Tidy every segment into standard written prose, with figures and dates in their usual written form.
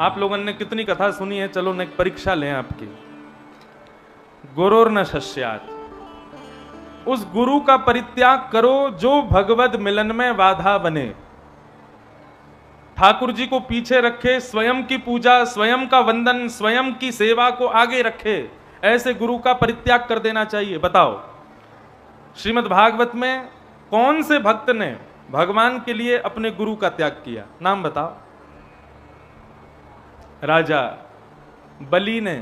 आप लोगों ने कितनी कथा सुनी है, चलो न परीक्षा लें आपकी। गुरुर्न शस्यात्, उस गुरु का परित्याग करो जो भगवद मिलन में बाधा बने, ठाकुर जी को पीछे रखे, स्वयं की पूजा, स्वयं का वंदन, स्वयं की सेवा को आगे रखे, ऐसे गुरु का परित्याग कर देना चाहिए। बताओ श्रीमद् भागवत में कौन से भक्त ने भगवान के लिए अपने गुरु का त्याग किया? नाम बताओ। राजा बलि ने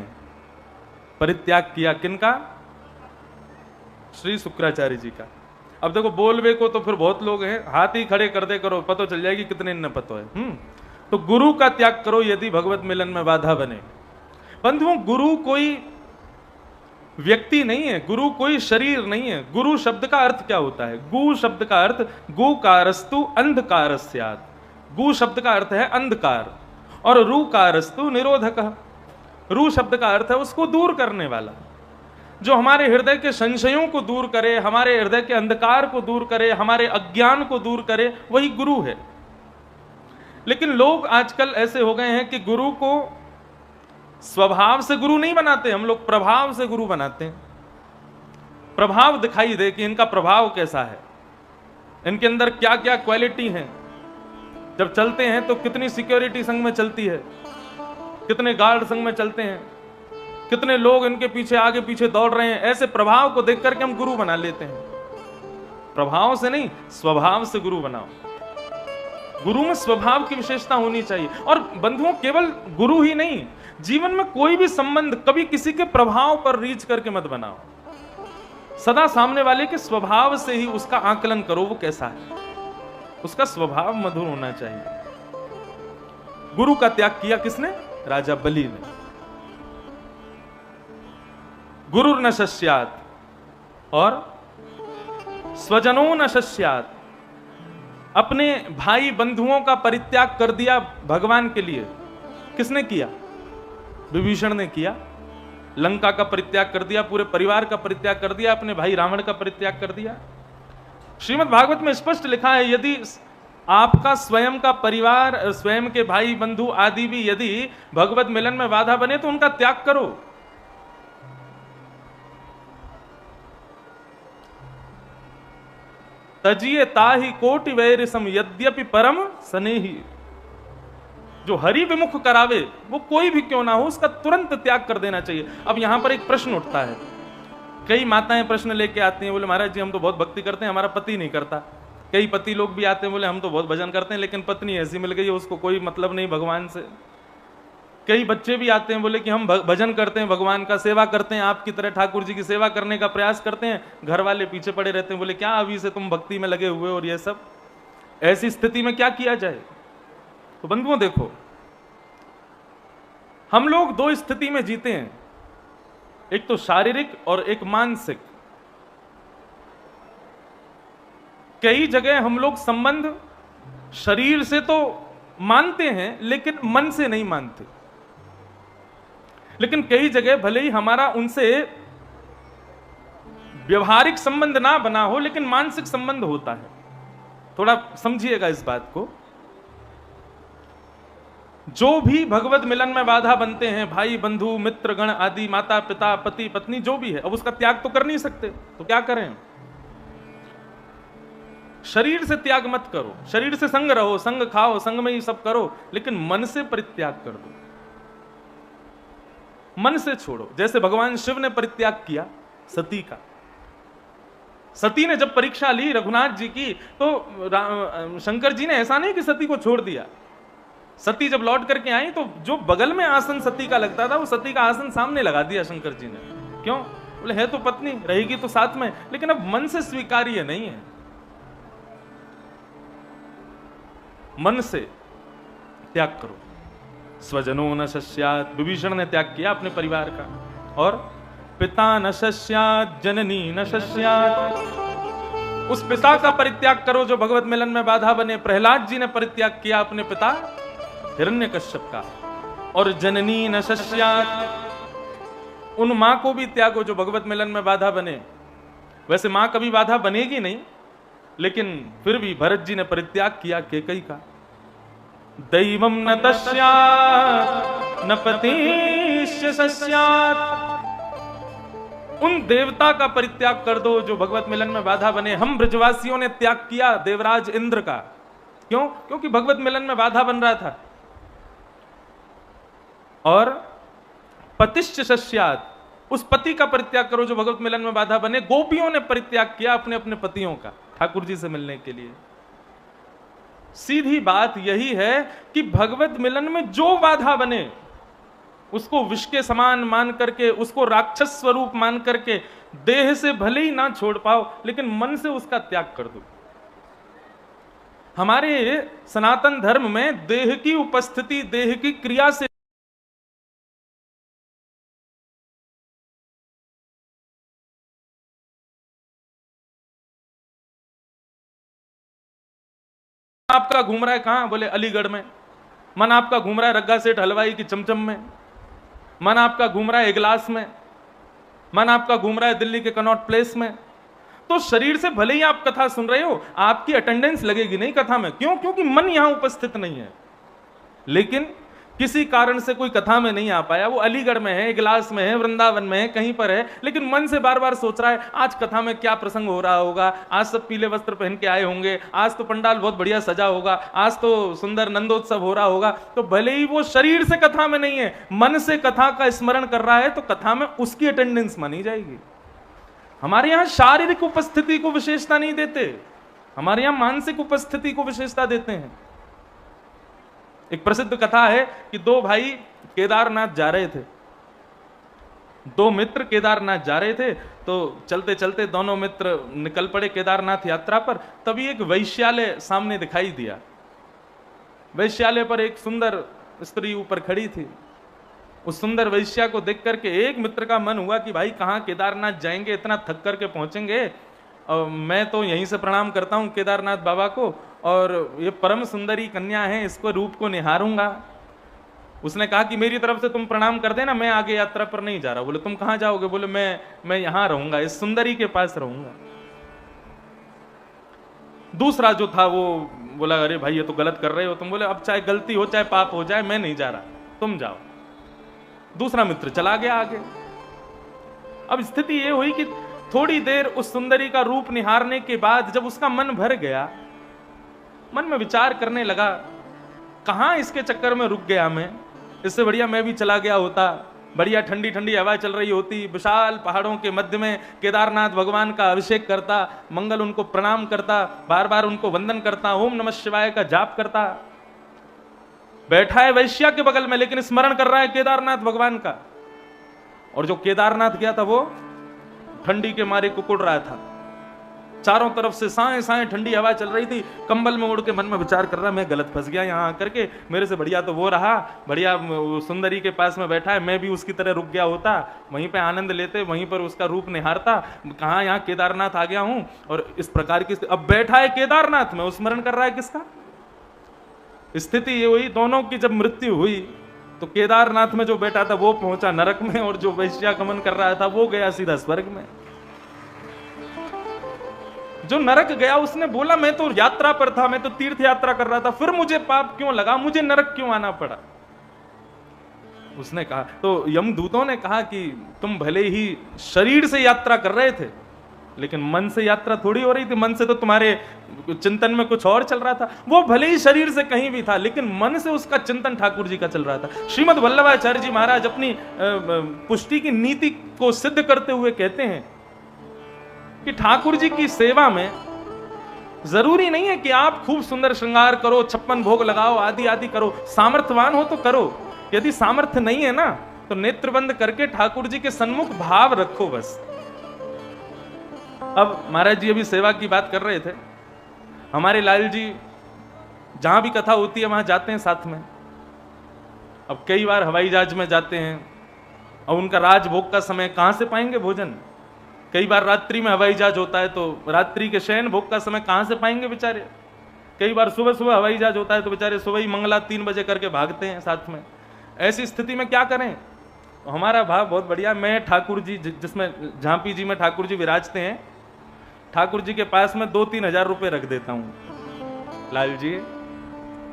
परित्याग किया, किनका? श्री शुक्राचार्य जी का। अब देखो बोलवे को तो फिर बहुत लोग हैं, हाथ ही खड़े कर दे करो, पता चल जाएगी कितने न पतो है। तो गुरु का त्याग करो यदि भगवत मिलन में बाधा बने। बंधुओं, गुरु कोई व्यक्ति नहीं है, गुरु कोई शरीर नहीं है। गुरु शब्द का अर्थ क्या होता है? गु शब्द का अर्थ गुकारस्तु अंधकारस्यात्, गु शब्द का अर्थ है अंधकार, और रुकारस्तु निरोधकः, रु शब्द का अर्थ है उसको दूर करने वाला, जो हमारे हृदय के संशयों को दूर करे, हमारे हृदय के अंधकार को दूर करे, हमारे अज्ञान को दूर करे, वही गुरु है। लेकिन लोग आजकल ऐसे हो गए हैं कि गुरु को स्वभाव से गुरु नहीं बनाते, हम लोग प्रभाव से गुरु बनाते हैं। प्रभाव दिखाई दे कि इनका प्रभाव कैसा है, इनके अंदर क्या क्या क्वालिटी है। जब चलते हैं तो कितनी सिक्योरिटी संग में चलती है, कितने गार्ड संग में चलते हैं, कितने लोग इनके पीछे आगे पीछे दौड़ रहे हैं। ऐसे प्रभाव को देख करके हम गुरु बना लेते हैं। प्रभाव से नहीं, स्वभाव से गुरु बनाओ। गुरु में स्वभाव की विशेषता होनी चाहिए। और बंधुओं, केवल गुरु ही नहीं, जीवन में कोई भी संबंध कभी किसी के प्रभाव पर रीच करके मत बनाओ। सदा सामने वाले के स्वभाव से ही उसका आकलन करो, वो कैसा है, उसका स्वभाव मधुर होना चाहिए। गुरु का त्याग किया किसने? राजा बलि ने। गुरुर्न शस्यात् और स्वजनो न शस्यात्, अपने भाई बंधुओं का परित्याग कर दिया भगवान के लिए। किसने किया? विभीषण ने किया। लंका का परित्याग कर दिया, पूरे परिवार का परित्याग कर दिया, अपने भाई रावण का परित्याग कर दिया। श्रीमद् भागवत में स्पष्ट लिखा है, यदि आपका स्वयं का परिवार, स्वयं के भाई बंधु आदि भी यदि भगवत मिलन में बाधा बने तो उनका त्याग करो। तजिए ताहि कोटि वैरिसम यद्यपि परम स्नेही, जो हरि विमुख करावे वो कोई भी क्यों ना हो, उसका तुरंत त्याग कर देना चाहिए। अब यहां पर एक प्रश्न उठता है, कई माताएं प्रश्न लेके आती हैं, बोले महाराज जी हम तो बहुत भक्ति करते हैं, हमारा पति नहीं करता। कई पति लोग भी आते हैं, बोले हम तो बहुत भजन करते हैं लेकिन पत्नी ऐसी मिल गई है, उसको कोई मतलब नहीं भगवान से। कई बच्चे भी आते हैं, बोले कि हम भजन करते हैं, भगवान का सेवा करते हैं, आपकी तरह ठाकुर जी की सेवा करने का प्रयास करते हैं, घर वाले पीछे पड़े रहते हैं, बोले क्या अभी से तुम भक्ति में लगे हुए और ये सब। ऐसी स्थिति में क्या किया जाए? तो बंधुओं देखो, हम लोग दो स्थिति में जीते हैं, एक तो शारीरिक और एक मानसिक। कई जगह हम लोग संबंध शरीर से तो मानते हैं लेकिन मन से नहीं मानते। लेकिन कई जगह भले ही हमारा उनसे व्यवहारिक संबंध ना बना हो लेकिन मानसिक संबंध होता है। थोड़ा समझिएगा इस बात को। जो भी भगवत मिलन में बाधा बनते हैं, भाई बंधु मित्र गण आदि, माता पिता पति पत्नी जो भी है, अब उसका त्याग तो कर नहीं सकते, तो क्या करें? शरीर से त्याग मत करो, शरीर से संग रहो, संग खाओ, संग में ही सब करो, लेकिन मन से परित्याग कर दो, मन से छोड़ो। जैसे भगवान शिव ने परित्याग किया सती का। सती ने जब परीक्षा ली रघुनाथ जी की, तो शंकर जी ने ऐसा नहीं कि सती को छोड़ दिया। सती जब लौट करके आई तो जो बगल में आसन सती का लगता था, वो सती का आसन सामने लगा दिया शंकर जी ने। क्यों? बोले है तो पत्नी, रहेगी तो साथ में, लेकिन अब मन से स्वीकार्य नहीं है। मन से त्याग करो। स्वजनो न शस्यात्, विभीषण ने त्याग किया अपने परिवार का। और पिता न शस्यात् जननी न शस्यात्, उस पिता का परित्याग करो जो भगवत मिलन में बाधा बने। प्रहलाद जी ने परित्याग किया अपने पिता हिरण्यकश्यप का। और जननी न शस्यात्, उन मां को भी त्यागो जो भगवत मिलन में बाधा बने। वैसे मां कभी बाधा बनेगी नहीं, लेकिन फिर भी भरत जी ने परित्याग किया कैकेयी का। दैवम न तस्यात् न पतिश्च सस्यात्। उन देवता का परित्याग कर दो जो भगवत मिलन में बाधा बने। हम ब्रजवासियों ने त्याग किया देवराज इंद्र का, क्यों? क्योंकि भगवत मिलन में बाधा बन रहा था। और पतिश्च सस्यात्, उस पति का परित्याग करो जो भगवत मिलन में बाधा बने। गोपियों ने परित्याग किया अपने अपने पतियों का ठाकुर जी से मिलने के लिए। सीधी बात यही है कि भगवत मिलन में जो बाधा बने उसको विष के समान मान करके, उसको राक्षस स्वरूप मान करके, देह से भले ही ना छोड़ पाओ लेकिन मन से उसका त्याग कर दो। हमारे सनातन धर्म में देह की उपस्थिति, देह की क्रिया से आपका घूम रहा है कहां? बोले अलीगढ़ में। मन आपका घूम रहा है रग्गा सेठ हलवाई की चमचम में। मन आपका घूम रहा है इगलास में। मन आपका घूम रहा है दिल्ली के कनॉट प्लेस में। तो शरीर से भले ही आप कथा सुन रहे हो, आपकी अटेंडेंस लगेगी नहीं कथा में। क्यों? क्योंकि मन यहां उपस्थित नहीं है। लेकिन किसी कारण से कोई कथा में नहीं आ पाया, वो अलीगढ़ में है, इगलास में है, वृंदावन में है, कहीं पर है, लेकिन मन से बार बार सोच रहा है आज कथा में क्या प्रसंग हो रहा होगा, आज सब पीले वस्त्र पहन के आए होंगे, आज तो पंडाल बहुत बढ़िया सजा होगा, आज तो सुंदर नंदोत्सव हो रहा होगा। तो भले ही वो शरीर से कथा में नहीं है, मन से कथा का स्मरण कर रहा है, तो कथा में उसकी अटेंडेंस मानी जाएगी। हमारे यहां शारीरिक उपस्थिति को विशेषता नहीं देते, हमारे यहां मानसिक उपस्थिति को विशेषता देते हैं। एक प्रसिद्ध कथा है कि दो भाई केदारनाथ जा रहे थे, दो मित्र केदारनाथ जा रहे थे। तो चलते चलते दोनों मित्र निकल पड़े केदारनाथ यात्रा पर। तभी एक वैश्यालय सामने दिखाई दिया। वैश्यालय पर एक सुंदर स्त्री ऊपर खड़ी थी। उस सुंदर वैश्या को देख करके एक मित्र का मन हुआ कि भाई कहाँ केदारनाथ जाएंगे, इतना थक करके पहुंचेंगे, और मैं तो यहीं से प्रणाम करता हूं केदारनाथ बाबा को, और ये परम सुंदरी कन्या है, इसको रूप को निहारूंगा। उसने कहा कि मेरी तरफ से तुम प्रणाम कर देना, मैं आगे यात्रा पर नहीं जा रहा। बोले तुम कहां जाओगे? बोले मैं यहां रहूंगा, इस सुंदरी के पास रहूंगा। दूसरा जो था वो बोला अरे भाई ये तो गलत कर रहे हो तुम। बोले अब चाहे गलती हो चाहे पाप हो जाए, मैं नहीं जा रहा, तुम जाओ। दूसरा मित्र चला गया आगे। अब स्थिति ये हुई कि थोड़ी देर उस सुंदरी का रूप निहारने के बाद जब उसका मन भर गया, मन में विचार करने लगा कहां इसके चक्कर में रुक गया मैं, इससे बढ़िया मैं भी चला गया होता, बढ़िया ठंडी ठंडी हवा चल रही होती, विशाल पहाड़ों के मध्य में केदारनाथ भगवान का अभिषेक करता, मंगल उनको प्रणाम करता, बार बार उनको वंदन करता, ओम नमः शिवाय का जाप करता। बैठा है वैश्या के बगल में लेकिन स्मरण कर रहा है केदारनाथ भगवान का। और जो केदारनाथ गया था वो ठंडी के मारे कुकुड़ रहा था। चारों तरफ से साए साए ठंडी हवा चल रही थी। कंबल में उड़ के मन में विचार कर रहा मैं गलत फंस गया यहाँ आकर के, मेरे से बढ़िया तो वो रहा, बढ़िया सुंदरी के पास में बैठा है, मैं भी उसकी तरह रुक गया होता, वहीं पे आनंद लेते, वहीं पर उसका रूप निहारता। कहाँ यहाँ केदारनाथ आ गया हूं। और इस प्रकार की अब बैठा है केदारनाथ में, स्मरण कर रहा है किसका? स्थिति ये हुई दोनों की जब मृत्यु हुई तो केदारनाथ में जो बैठा था वो पहुंचा नरक में, और जो वैश्यागमन कर रहा था वो गया सीधा स्वर्ग में। जो नरक गया उसने बोला मैं तो यात्रा पर था, मैं तो तीर्थ यात्रा कर रहा था, फिर मुझे पाप क्यों लगा, मुझे नरक क्यों आना पड़ा। उसने कहा, तो यमदूतों ने कहा कि तुम भले ही शरीर से यात्रा कर रहे थे लेकिन मन से यात्रा थोड़ी हो रही थी। मन से तो तुम्हारे चिंतन में कुछ और चल रहा था। वो भले ही शरीर से कहीं भी था लेकिन मन से उसका चिंतन ठाकुर जी का चल रहा था। श्रीमद् वल्लभाचार्य जी महाराज अपनी पुष्टि की नीति को सिद्ध करते हुए कहते हैं कि ठाकुर जी की सेवा में जरूरी नहीं है कि आप खूब सुंदर श्रृंगार करो, 56 भोग लगाओ, आदि आदि करो। सामर्थ्यवान हो तो करो, यदि सामर्थ्य नहीं है ना तो नेत्र बंद करके ठाकुर जी के सन्मुख भाव रखो बस। अब महाराज जी अभी सेवा की बात कर रहे थे। हमारे लाल जी जहां भी कथा होती है वहां जाते हैं साथ में। अब कई बार हवाई जहाज में जाते हैं और उनका राजभोग का समय कहां से पाएंगे भोजन। कई बार रात्रि में हवाई जहाज होता है तो रात्रि के शयन भोग का समय कहां से पाएंगे बेचारे। कई बार सुबह सुबह हवाई जहाज होता है तो बेचारे सुबह ही मंगला 3 बजे करके भागते हैं साथ में। ऐसी स्थिति में क्या करें। तो हमारा भाव बहुत बढ़िया। मैं ठाकुर जी जिसमें झांपी जी में ठाकुर जी विराजते हैं, ठाकुर जी के पास में 2-3 हजार रुपए रख देता हूं। लाल जी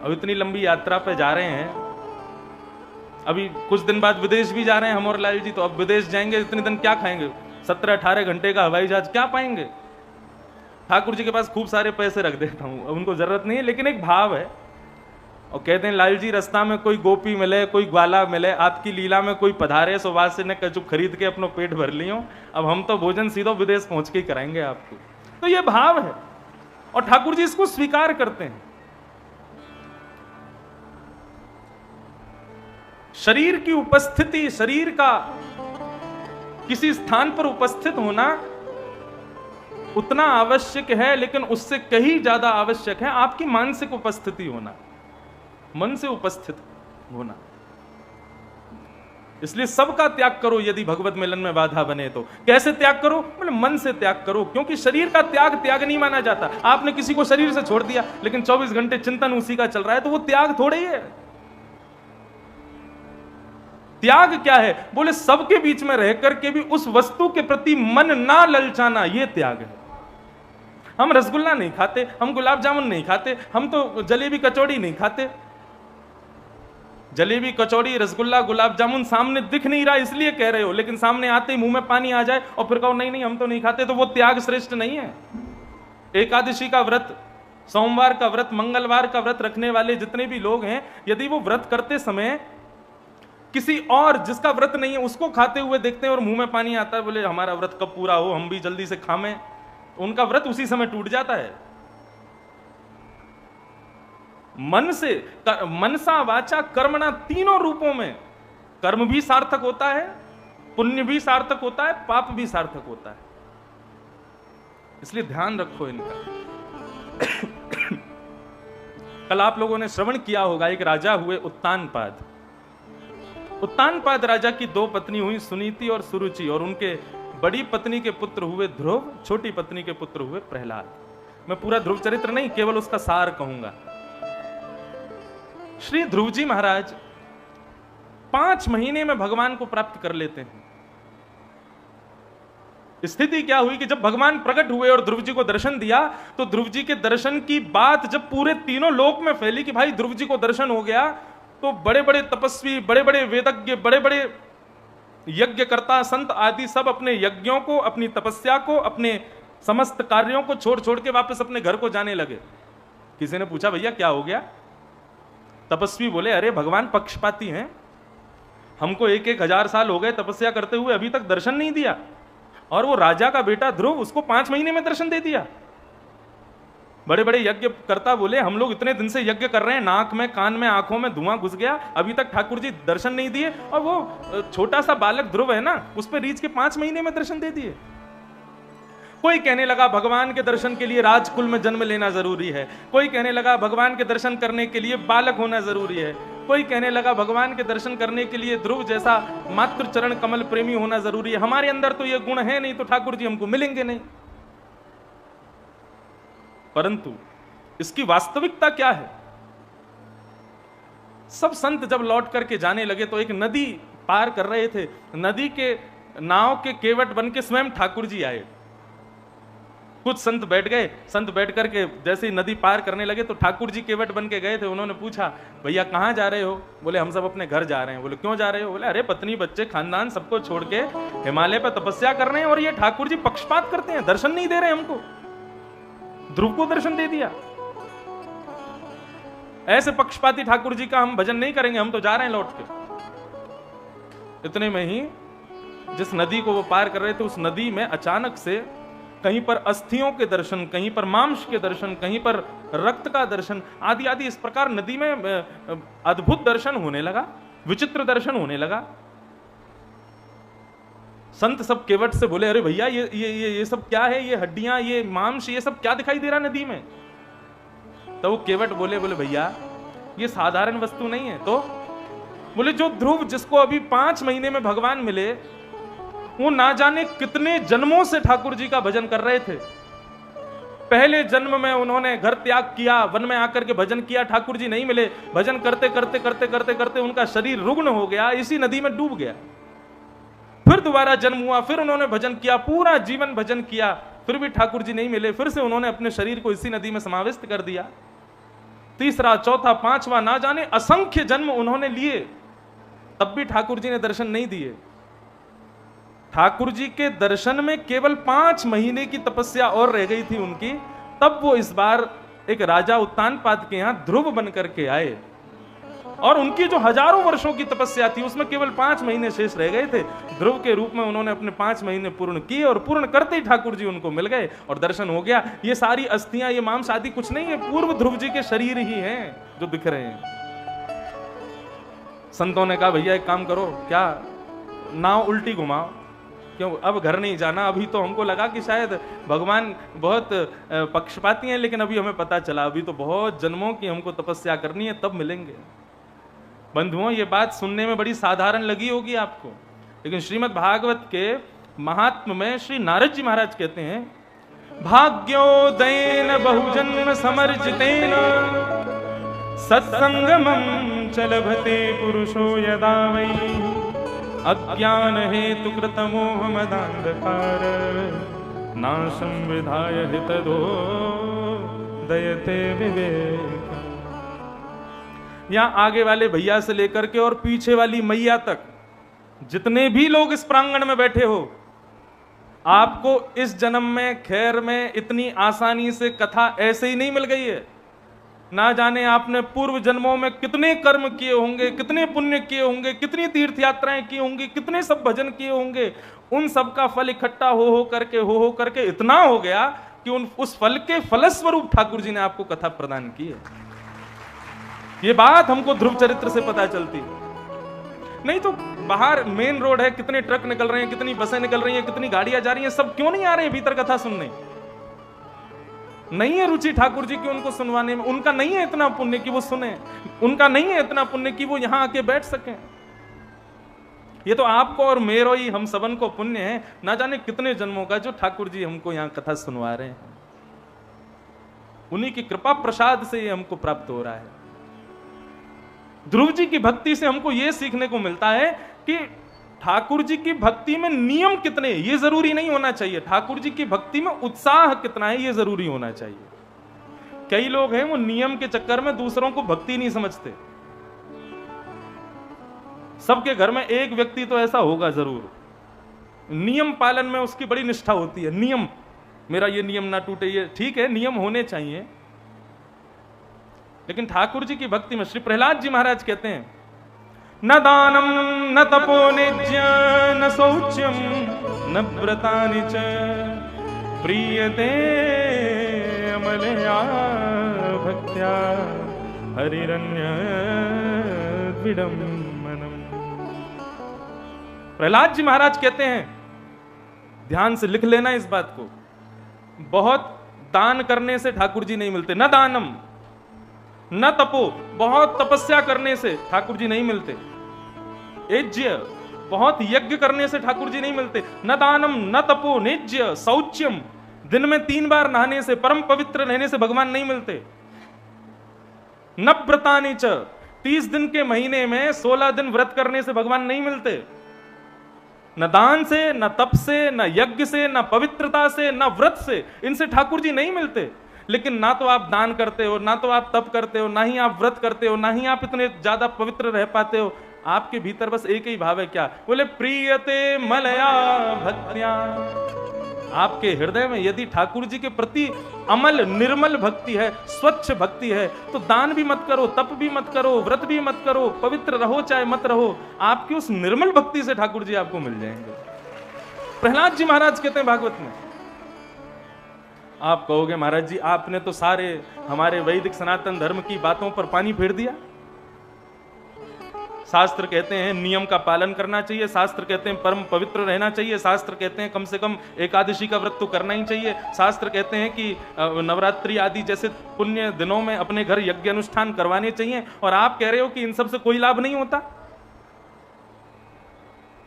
अब इतनी लंबी यात्रा पे जा रहे हैं, अभी कुछ दिन बाद विदेश भी जा रहे हैं हम और लाल जी, तो अब विदेश जाएंगे, इतने दिन क्या खाएंगे? 17-18 घंटे का हवाई जहाज क्या पाएंगे? ठाकुर जी के पास खूब सारे पैसे रख देता हूं, अब उनको जरूरत नहीं है, लेकिन एक भाव है। और कहते हैं लाल जी रास्ता में कोई गोपी मिले, कोई ग्वाला मिले, आपकी लीला में कोई पधारे, सुभाष से ने कचू खरीद के अपनो पेट भर लियो, अब हम तो भोजन सीधो विदेश पहुंच के ही कराएंगे आपको। तो ये भाव है और ठाकुर जी इसको स्वीकार करते हैं। शरीर की उपस्थिति, शरीर का किसी स्थान पर उपस्थित होना उतना आवश्यक है, लेकिन उससे कहीं ज्यादा आवश्यक है आपकी मानसिक उपस्थिति होना, मन से उपस्थित होना। इसलिए सबका त्याग करो यदि भगवत मिलन में बाधा बने तो। कैसे त्याग करो? मतलब मन से त्याग करो, क्योंकि शरीर का त्याग नहीं माना जाता। आपने किसी को शरीर से छोड़ दिया लेकिन 24 घंटे चिंतन उसी का चल रहा है, तो वो त्याग थोड़े ही है। त्याग क्या है? बोले सबके बीच में रह करके भी उस वस्तु के प्रति मन ना ललचाना, ये त्याग है। हम रसगुल्ला नहीं खाते, हम गुलाब जामुन नहीं खाते, हम तो जलेबी कचौड़ी नहीं खाते। जलेबी कचौड़ी रसगुल्ला गुलाब जामुन सामने दिख नहीं रहा इसलिए कह रहे हो, लेकिन सामने आते ही मुंह में पानी आ जाए और फिर कहो नहीं नहीं हम तो नहीं खाते, तो वो त्याग श्रेष्ठ नहीं है। एकादशी का व्रत, सोमवार का व्रत, मंगलवार का व्रत रखने वाले जितने भी लोग हैं, यदि वो व्रत करते समय किसी और जिसका व्रत नहीं है उसको खाते हुए देखते हैं और मुंह में पानी आता है, बोले हमारा व्रत कब पूरा हो, हम भी जल्दी से खामें, उनका व्रत उसी समय टूट जाता है। मन से, मनसा वाचा कर्मणा, तीनों रूपों में कर्म भी सार्थक होता है, पुण्य भी सार्थक होता है, पाप भी सार्थक होता है। इसलिए ध्यान रखो इनका। कल आप लोगों ने श्रवण किया होगा, एक राजा हुए उत्तानपाद। उत्तानपाद राजा की 2 पत्नी हुई, सुनीति और सुरुचि, और उनके बड़ी पत्नी के पुत्र हुए ध्रुव, छोटी पत्नी के पुत्र हुए प्रहलाद। मैं पूरा ध्रुव चरित्र नहीं, केवल उसका सार कहूंगा। श्री ध्रुव जी महाराज 5 महीने में भगवान को प्राप्त कर लेते हैं। स्थिति क्या हुई कि जब भगवान प्रकट हुए और ध्रुव जी को दर्शन दिया, तो ध्रुव जी के दर्शन की बात जब पूरे तीनों लोक में फैली कि भाई ध्रुव जी को दर्शन हो गया, तो बड़े बड़े तपस्वी, बड़े बड़े वेदज्ञ, बड़े बड़े यज्ञकर्ता, संत आदि सब अपने यज्ञों को, अपनी तपस्या को, अपने समस्त कार्यों को छोड़ छोड़ के वापस अपने घर को जाने लगे। किसी ने पूछा भैया क्या हो गया? तपस्वी बोले अरे भगवान पक्षपाती हैं, हमको 1-1 हजार साल हो गए तपस्या करते हुए, अभी तक दर्शन नहीं दिया, और वो राजा का बेटा ध्रुव, उसको 5 महीने में दर्शन दे दिया। बड़े बड़े यज्ञ करता बोले हम लोग इतने दिन से यज्ञ कर रहे हैं, नाक में, कान में, आंखों में धुआं घुस गया, अभी तक ठाकुर जी दर्शन नहीं दिए, और वो छोटा सा बालक ध्रुव है ना, उस पर रीछ के 5 महीने में दर्शन दे दिए। कोई कहने लगा भगवान के दर्शन के लिए राजकुल में जन्म लेना जरूरी है, कोई कहने लगा भगवान के दर्शन करने के लिए बालक होना जरूरी है, कोई कहने लगा भगवान के दर्शन करने के लिए ध्रुव जैसा मातृ चरण कमल प्रेमी होना जरूरी है, हमारे अंदर तो ये गुण है नहीं, तो ठाकुर जी हमको मिलेंगे नहीं। परंतु इसकी वास्तविकता क्या है? सब संत जब लौट करके जाने लगे तो एक नदी पार कर रहे थे, नदी के नाव के केवट बन के स्वयं ठाकुर जी आए। कुछ संत बैठ गए, संत बैठ करके जैसे ही नदी पार करने लगे तो ठाकुर जी केवट बन के गए थे। उन्होंने पूछा भैया कहाँ जा रहे हो? बोले हम सब अपने घर जा रहे हैं। बोले क्यों जा रहे हो? बोले अरे पत्नी बच्चे खानदान सबको छोड़ के हिमालय पर तपस्या कर रहे हैं, और ये ठाकुर जी पक्षपात करते हैं, दर्शन नहीं दे रहे हमको। ध्रुव को दर्शन दे दिया। ऐसे पक्षपाती ठाकुर जी का हम भजन नहीं करेंगे, हम तो जा रहे हैं लौट के। इतने में ही जिस नदी को वो पार कर रहे थे, उस नदी में अचानक से कहीं पर अस्थियों के दर्शन, कहीं पर मांस के दर्शन, कहीं पर रक्त का दर्शन, आदि आदि इस प्रकार नदी में अद्भुत दर्शन होने लगा, विचित्र दर्शन होने लगा। संत सब केवट से बोले अरे भैया ये सब क्या है? ये हड्डियां, ये मांस, ये सब क्या दिखाई दे रहा नदी में? तो वो केवट बोले भैया ये साधारण वस्तु नहीं है। तो बोले जो ध्रुव जिसको अभी 5 महीने में भगवान मिले, वो ना जाने कितने जन्मों से ठाकुर जी का भजन कर रहे थे। पहले जन्म में उन्होंने घर त्याग किया, वन में आकर के भजन किया, ठाकुर जी नहीं मिले, भजन करते करते करते करते करते उनका शरीर रुग्ण हो गया, इसी नदी में डूब गया। फिर दोबारा जन्म हुआ, फिर उन्होंने भजन किया, पूरा जीवन भजन किया, फिर भी ठाकुर जी नहीं मिले, फिर से उन्होंने अपने शरीर को इसी नदी में समाविष्ट कर दिया। तीसरा, चौथा, पांचवा, ना जाने असंख्य जन्म उन्होंने लिए, तब भी ठाकुर जी ने दर्शन नहीं दिए। ठाकुर जी के दर्शन में केवल 5 महीने की तपस्या और रह गई थी उनकी, तब वो इस बार एक राजा उत्तानपाद के यहां ध्रुव बन करके आए, और उनकी जो हजारों वर्षों की तपस्या थी उसमें केवल 5 महीने शेष रह गए थे। ध्रुव के रूप में उन्होंने अपने 5 महीने पूर्ण किए, और पूर्ण करते ही ठाकुर जी उनको मिल गए और दर्शन हो गया। ये सारी अस्थियां, ये मांस आदि कुछ नहीं है, पूर्व ध्रुव जी के शरीर ही हैं जो दिख रहे हैं। संतों ने कहा भैया एक काम करो, क्या नाव उल्टी घुमाओ, क्यों अब घर नहीं जाना। अभी तो हमको लगा कि शायद भगवान बहुत पक्षपाती हैं, लेकिन अभी हमें पता चला अभी तो बहुत जन्मों की हमको तपस्या करनी है, तब मिलेंगे। बंधुओं, ये बात सुनने में बड़ी साधारण लगी होगी आपको, लेकिन श्रीमद् भागवत के महात्म्य में श्री नारद जी महाराज कहते हैं, भाग्योदयेन बहुजन्म समर्जितेन सत्संगमं च लभते पुरुषो यदा वै अज्ञान हेतु कृतमोह मदान्धकार नाशं विधाय हितदो दयते विवेक। यहां आगे वाले भैया से लेकर के और पीछे वाली मैया तक जितने भी लोग इस प्रांगण में बैठे हो, आपको इस जन्म में खैर में इतनी आसानी से कथा ऐसे ही नहीं मिल गई है। ना जाने आपने पूर्व जन्मों में कितने कर्म किए होंगे, कितने पुण्य किए होंगे, कितनी तीर्थ यात्राएं की होंगी, कितने सब भजन किए होंगे। उन सब का फल इकट्ठा हो करके इतना हो गया कि उस फल के फलस्वरूप ठाकुर जी ने आपको कथा प्रदान की है। ये बात हमको ध्रुव चरित्र से पता चलती, नहीं तो बाहर मेन रोड है, कितने ट्रक निकल रहे हैं, कितनी बसें निकल रही हैं, कितनी गाड़ियां जा रही हैं, सब क्यों नहीं आ रहे हैं भीतर कथा सुनने? नहीं है रुचि ठाकुर जी की उनको सुनवाने में, उनका नहीं है इतना पुण्य कि वो सुने, उनका नहीं है इतना पुण्य कि वो यहां आके बैठ सके। ये तो आपको और मेरो ही, हम सबन को पुण्य है, ना जाने कितने जन्मों का जो ठाकुर जी हमको यहां कथा सुनवा रहे हैं। उन्हीं की कृपा प्रसाद से ये हमको प्राप्त हो रहा है। ध्रुव जी की भक्ति से हमको यह सीखने को मिलता है कि ठाकुर जी की भक्ति में नियम कितने, ये जरूरी नहीं होना चाहिए। ठाकुर जी की भक्ति में उत्साह कितना है, ये जरूरी होना चाहिए। कई लोग हैं वो नियम के चक्कर में दूसरों को भक्ति नहीं समझते। सबके घर में एक व्यक्ति तो ऐसा होगा जरूर, नियम पालन में उसकी बड़ी निष्ठा होती है। नियम, मेरा ये नियम ना टूटे, ये ठीक है, नियम होने चाहिए। लेकिन ठाकुर जी की भक्ति में श्री प्रहलाद जी महाराज कहते हैं, न दानम न तपो निज्य न शौच्यम न व्रतानि च प्रीयते अमलया भक्त्या हरिरन्य विडम्बनम। प्रहलाद जी महाराज कहते हैं, ध्यान से लिख लेना इस बात को, बहुत दान करने से ठाकुर जी नहीं मिलते। न दानम न तपो, बहुत तपस्या करने से ठाकुर जी नहीं मिलते। यज्ञ, बहुत यज्ञ करने से ठाकुर जी नहीं मिलते। न दानम न तपो निज्य शौच्यम, दिन में 3 बार नहाने से, परम पवित्र रहने से भगवान नहीं मिलते। न व्रतानि च, 30 दिन के महीने में 16 दिन व्रत करने से भगवान नहीं मिलते। न दान से, न तप से, न यज्ञ से, न पवित्रता से, न व्रत से, इनसे ठाकुर जी नहीं मिलते। लेकिन ना तो आप दान करते हो, ना तो आप तप करते हो, ना ही आप व्रत करते हो, ना ही आप इतने ज्यादा पवित्र रह पाते हो। आपके भीतर बस एक ही भाव है, क्या? बोले प्रीयते मलया भक्त्या। आपके हृदय में यदि ठाकुर जी के प्रति अमल निर्मल भक्ति है, स्वच्छ भक्ति है, तो दान भी मत करो, तप भी मत करो, व्रत भी मत करो, पवित्र रहो चाहे मत रहो, आपकी उस निर्मल भक्ति से ठाकुर जी आपको मिल जाएंगे। प्रहलाद जी महाराज कहते हैं भागवत में, आप कहोगे महाराज जी आपने तो सारे हमारे वैदिक सनातन धर्म की बातों पर पानी फेर दिया। शास्त्र कहते हैं नियम का पालन करना चाहिए, शास्त्र कहते हैं परम पवित्र रहना चाहिए, शास्त्र कहते हैं कम से कम एकादशी का व्रत तो करना ही चाहिए, शास्त्र कहते हैं कि नवरात्रि आदि जैसे पुण्य दिनों में अपने घर यज्ञ अनुष्ठान करवाने चाहिए, और आप कह रहे हो कि इन सब से कोई लाभ नहीं होता।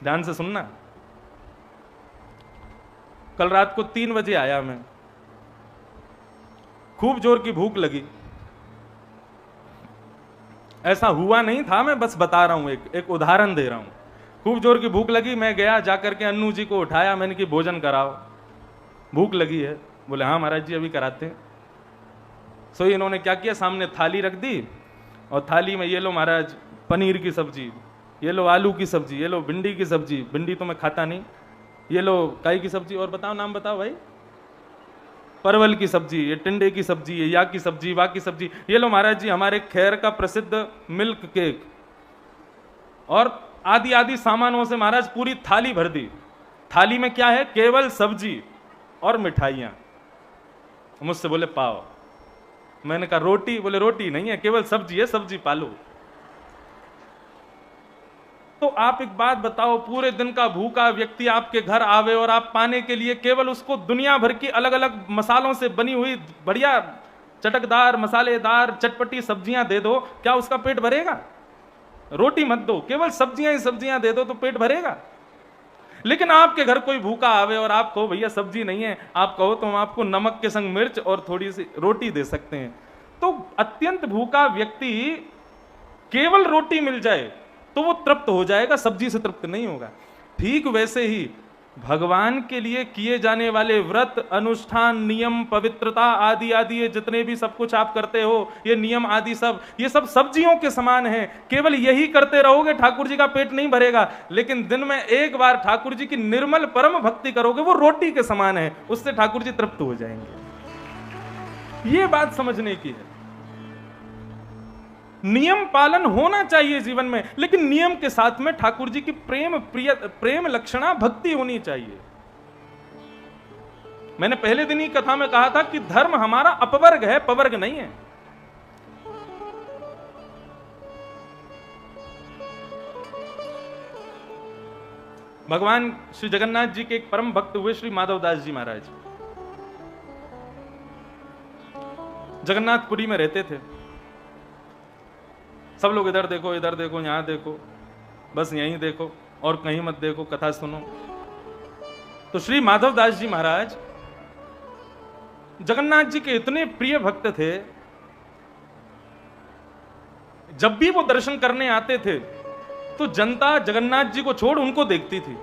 ध्यान से सुनना, कल रात को 3 बजे आया मैं, खूब जोर की भूख लगी। ऐसा हुआ नहीं था, मैं बस बता रहा हूं, एक उदाहरण दे रहा हूं। खूब जोर की भूख लगी, मैं गया जाकर के अन्नू जी को उठाया, मैंने कि भोजन कराओ, भूख लगी है। बोले हाँ महाराज जी अभी कराते हैं। सो इन्होंने क्या किया, सामने थाली रख दी और थाली में ये लो महाराज पनीर की सब्जी, ये लो आलू की सब्जी, ये लो भिंडी की सब्जी, भिंडी तो मैं खाता नहीं, ये लो काई की सब्जी, और बताओ नाम बताओ भाई, परवल की सब्जी, ये टिंडे की सब्जी, ये या की सब्जी, वा की सब्जी, ये लो महाराज जी हमारे खैर का प्रसिद्ध मिल्क केक, और आदि आदि सामानों से महाराज पूरी थाली भर दी। थाली में क्या है, केवल सब्जी और मिठाइयां। मुझसे बोले पाव, मैंने कहा रोटी, बोले रोटी नहीं है, केवल सब्जी है, सब्जी पालो। तो आप एक बात बताओ, पूरे दिन का भूखा व्यक्ति आपके घर आवे और आप पाने के लिए केवल उसको दुनिया भर की अलग अलग मसालों से बनी हुई बढ़िया चटकदार मसालेदार चटपटी सब्जियां दे दो, क्या उसका पेट भरेगा? रोटी मत दो, केवल सब्जियां ही सब्जियां दे दो तो पेट भरेगा। लेकिन आपके घर कोई भूखा आवे और आप कहो भैया सब्जी नहीं है, आप कहो तो हम आपको नमक के संग मिर्च और थोड़ी सी रोटी दे सकते हैं। तो अत्यंत भूखा व्यक्ति केवल रोटी मिल जाए तो वो तृप्त हो जाएगा, सब्जी से तृप्त नहीं होगा। ठीक वैसे ही भगवान के लिए किए जाने वाले व्रत, अनुष्ठान, नियम, पवित्रता आदि आदि, ये जितने भी सब कुछ आप करते हो, ये नियम आदि सब, ये सब सब्जियों के समान है। केवल यही करते रहोगे ठाकुर जी का पेट नहीं भरेगा, लेकिन दिन में एक बार ठाकुर जी की निर्मल परम भक्ति करोगे, वो रोटी के समान है, उससे ठाकुर जी तृप्त हो जाएंगे। ये बात समझने की है। नियम पालन होना चाहिए जीवन में, लेकिन नियम के साथ में ठाकुर जी की प्रेम लक्षणा भक्ति होनी चाहिए। मैंने पहले दिन ही कथा में कहा था कि धर्म हमारा अपवर्ग है, पवर्ग नहीं है। भगवान श्री जगन्नाथ जी के एक परम भक्त हुए श्री माधवदास जी महाराज, जगन्नाथपुरी में रहते थे। सब लोग इधर देखो, इधर देखो, यहां देखो, बस यहीं देखो और कहीं मत देखो, कथा सुनो। तो श्री माधवदास जी महाराज जगन्नाथ जी के इतने प्रिय भक्त थे, जब भी वो दर्शन करने आते थे तो जनता जगन्नाथ जी को छोड़ उनको देखती थी।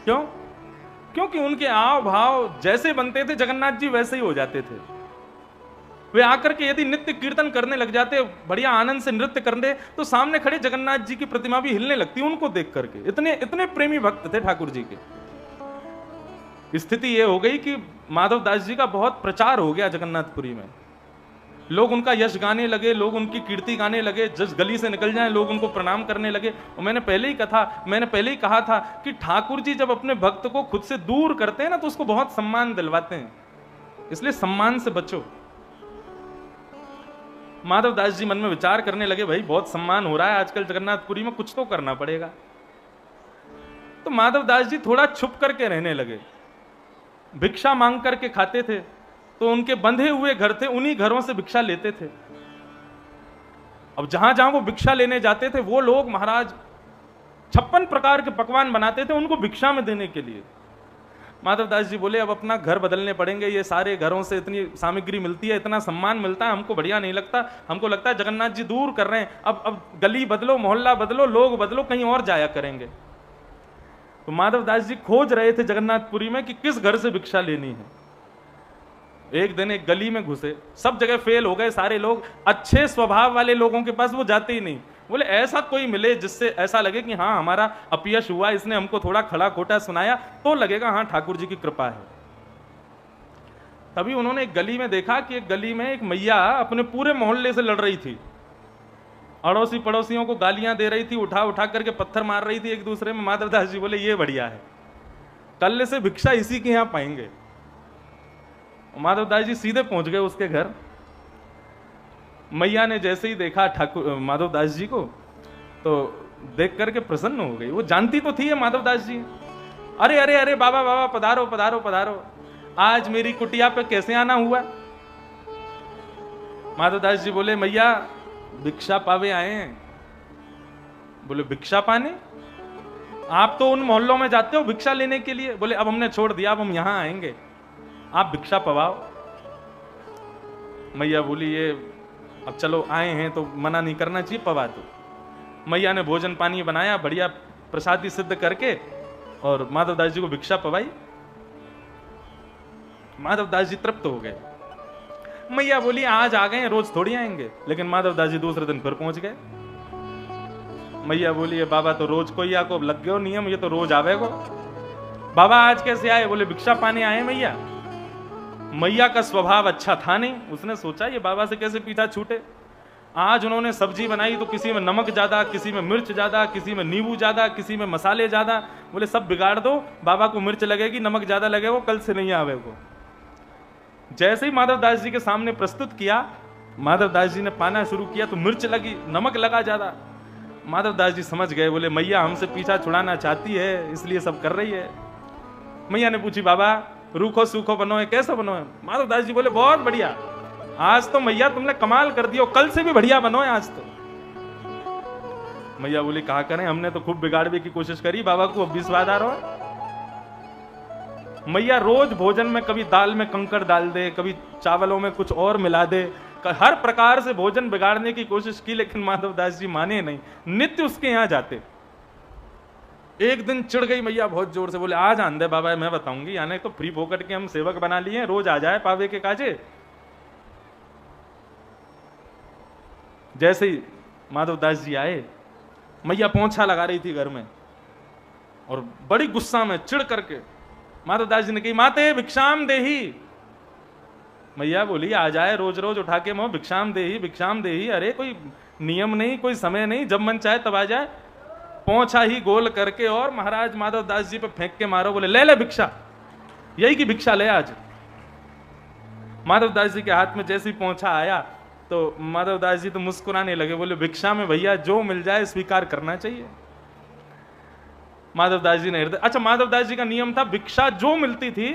क्यों? क्योंकि उनके आव भाव जैसे बनते थे जगन्नाथ जी वैसे ही हो जाते थे। वे आकर के यदि नित्य कीर्तन करने लग जाते, बढ़िया आनंद से नृत्य करने, तो सामने खड़े जगन्नाथ जी की प्रतिमा भी हिलने लगती उनको देख करके। इतने इतने प्रेमी भक्त थे ठाकुर जी के। स्थिति यह हो गई कि माधवदास जी का बहुत प्रचार हो गया जगन्नाथपुरी में। लोग उनका यश गाने लगे, लोग उनकी कीर्ति गाने लगे, जिस गली से निकल जाएं लोग उनको प्रणाम करने लगे। और मैंने पहले ही कहा था कि ठाकुर जी जब अपने भक्त को खुद से दूर करते हैं ना तो उसको बहुत सम्मान दिलवाते हैं, इसलिए सम्मान से बचो। माधवदास जी मन में विचार करने लगे, भाई बहुत सम्मान हो रहा है आजकल जगन्नाथपुरी में, कुछ तो करना पड़ेगा। तो माधवदास जी थोड़ा छुप करके रहने लगे, भिक्षा मांग करके खाते थे। तो उनके बंधे हुए घर थे, उन्हीं घरों से भिक्षा लेते थे। अब जहां जहां वो भिक्षा लेने जाते थे वो लोग महाराज 56 प्रकार के पकवान बनाते थे उनको भिक्षा में देने के लिए। माधवदास जी बोले अब अपना घर बदलने पड़ेंगे, ये सारे घरों से इतनी सामग्री मिलती है, इतना सम्मान मिलता है, हमको बढ़िया नहीं लगता। हमको लगता है जगन्नाथ जी दूर कर रहे हैं, अब गली बदलो, मोहल्ला बदलो, लोग बदलो, कहीं और जाया करेंगे। तो माधवदास जी खोज रहे थे जगन्नाथपुरी में कि किस घर से भिक्षा लेनी है। एक दिन एक गली में घुसे, सब जगह फेल हो गए सारे लोग, अच्छे स्वभाव वाले लोगों के पास वो जाते ही नहीं। बोले ऐसा कोई मिले जिससे ऐसा लगे कि हाँ हमारा अपयश हुआ, इसने हमको थोड़ा खड़ा खोटा सुनाया तो लगेगा हाँ ठाकुर जी की कृपा है। तभी उन्होंने एक गली में देखा कि एक गली में एक मैया अपने पूरे मोहल्ले से लड़ रही थी, अड़ोसी पड़ोसियों को गालियां दे रही थी, उठा उठा करके पत्थर मार रही थी एक दूसरे में। माधवदास जी बोले ये बढ़िया है, कल से भिक्षा इसी के यहां पाएंगे। माधवदास जी सीधे पहुंच गए उसके घर। मैया ने जैसे ही देखा ठाकुर माधवदास जी को तो देख करके प्रसन्न हो गई। वो जानती तो थी है माधवदास जी। अरे अरे अरे बाबा बाबा पधारो पधारो पधारो, आज मेरी कुटिया पे कैसे आना हुआ? माधवदास जी बोले मैया भिक्षा पावे आए हैं। बोले भिक्षा पाने? आप तो उन मोहल्लों में जाते हो भिक्षा लेने के लिए। बोले अब हमने छोड़ दिया, अब हम यहां आएंगे, आप भिक्षा पवाओ। मैया बोली ये अब चलो आए हैं तो मना नहीं करना चाहिए, पवा दो। मैया ने भोजन पानी बनाया, बढ़िया प्रसादी सिद्ध करके और माधवदास जी को भिक्षा पवाई। माधवदास जी तृप्त हो गए। मैया बोली आज आ गए, रोज थोड़ी आएंगे। लेकिन माधव दास जी दूसरे दिन फिर पहुंच गए। मैया बोली ये बाबा तो रोज कोई आको लग गयो नियम, ये तो रोज आवेगो। बाबा आज कैसे आए? बोले भिक्षा पाने आए मैया। मैया का स्वभाव अच्छा था नहीं, उसने सोचा ये बाबा से कैसे पीछा छूटे। आज उन्होंने सब्जी बनाई तो किसी में नमक ज्यादा, किसी में मिर्च ज्यादा, किसी में नींबू ज्यादा, किसी में मसाले ज्यादा। बोले सब बिगाड़ दो, बाबा को मिर्च लगेगी, नमक ज्यादा लगेगा, कल से नहीं आवे वो। जैसे ही माधव दास जी के सामने प्रस्तुत किया, माधव दास जी ने पाना शुरू किया तो मिर्च लगी, नमक लगा ज्यादा। माधव दास जी समझ गए, बोले मैया हमसे पीछा छुड़ाना चाहती है, इसलिए सब कर रही है। मैया ने पूछी बाबा रूखो सूखो बनो है, कैसा बनो है? माधव दास जी बोले बहुत बढ़िया, आज तो मैया तुमने कमाल कर दिया, कल से भी बढ़िया बनो है आज तो। मैया बोली कहा करें, हमने तो खूब बिगाड़ने की कोशिश करी, बाबा को अब भी स्वाद आ रहा है। मैया रोज भोजन में कभी दाल में कंकड़ डाल दे, कभी चावलों में कुछ और मिला दे, हर प्रकार से भोजन बिगाड़ने की कोशिश की, लेकिन माधव दास जी माने नहीं, नित्य उसके यहां जाते। एक दिन चिढ़ गई मैया बहुत जोर से, बोले आज आंदे बाबा मैं बताऊंगी, यानी तो फ्री फोकट के हम सेवक बना लिए, रोज आ जाए पावे के काजे। जैसे ही माधव दास जी आए, मैया पोंछा लगा रही थी घर में और बड़ी गुस्सा में चिढ़ करके माधव दास जी ने कही माते भिक्षाम देही। मैया बोली आ जाए रोज रोज उठा के मोह भिक्षाम देही भिक्षाम देही। अरे कोई नियम नहीं, कोई समय नहीं, जब मन चाहे तब आ जाए। पोंछा ही गोल करके और महाराज माधव दास जी पे फेंक के मारो, बोले ले ले भिक्षा, यही की भिक्षा ले आज। माधव दास जी के हाथ में जैसे ही पोंछा आया तो माधव दास जी तो मुस्कुराने लगे, बोले भिक्षा में भैया जो मिल जाए स्वीकार करना चाहिए। माधव दास जी ने हृदय, अच्छा माधव दास जी का नियम था भिक्षा जो मिलती थी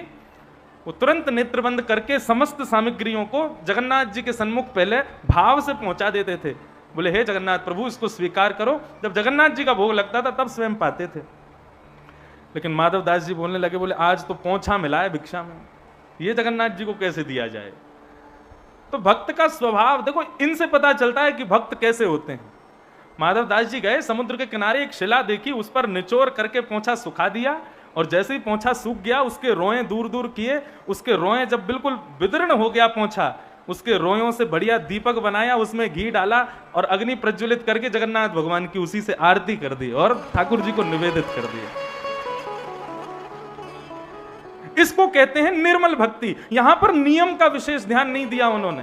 वो तुरंत नेत्र बंद करके समस्त सामग्रियों को जगन्नाथ जी के सन्मुख पहले भाव से पहुंचा देते थे। बोले हे जगन्नाथ प्रभु इसको स्वीकार करो, जब जगन्नाथ जी का भोग लगता था तब स्वयं पाते थे। लेकिन माधव दास जी बोलने लगे, बोले आज तो पोंछा मिला है भिक्षा में, ये जगन्नाथ जी को कैसे दिया जाए। तो भक्त का स्वभाव देखो, इनसे पता चलता है कि भक्त कैसे होते हैं। माधव दास जी गए समुद्र के किनारे, एक शिला देखी, उस पर निचोड़ करके पोंछा सुखा दिया और जैसे ही पोंछा सूख गया उसके रोएं दूर दूर किए, उसके रोएं जब बिल्कुल विदीर्ण हो गया पोंछा, उसके रोयों से बढ़िया दीपक बनाया, उसमें घी डाला और अग्नि प्रज्वलित करके जगन्नाथ भगवान की उसी से आरती कर दी और ठाकुर जी को निवेदित कर दिया। इसको कहते हैं निर्मल भक्ति। यहां पर नियम का विशेष ध्यान नहीं दिया उन्होंने।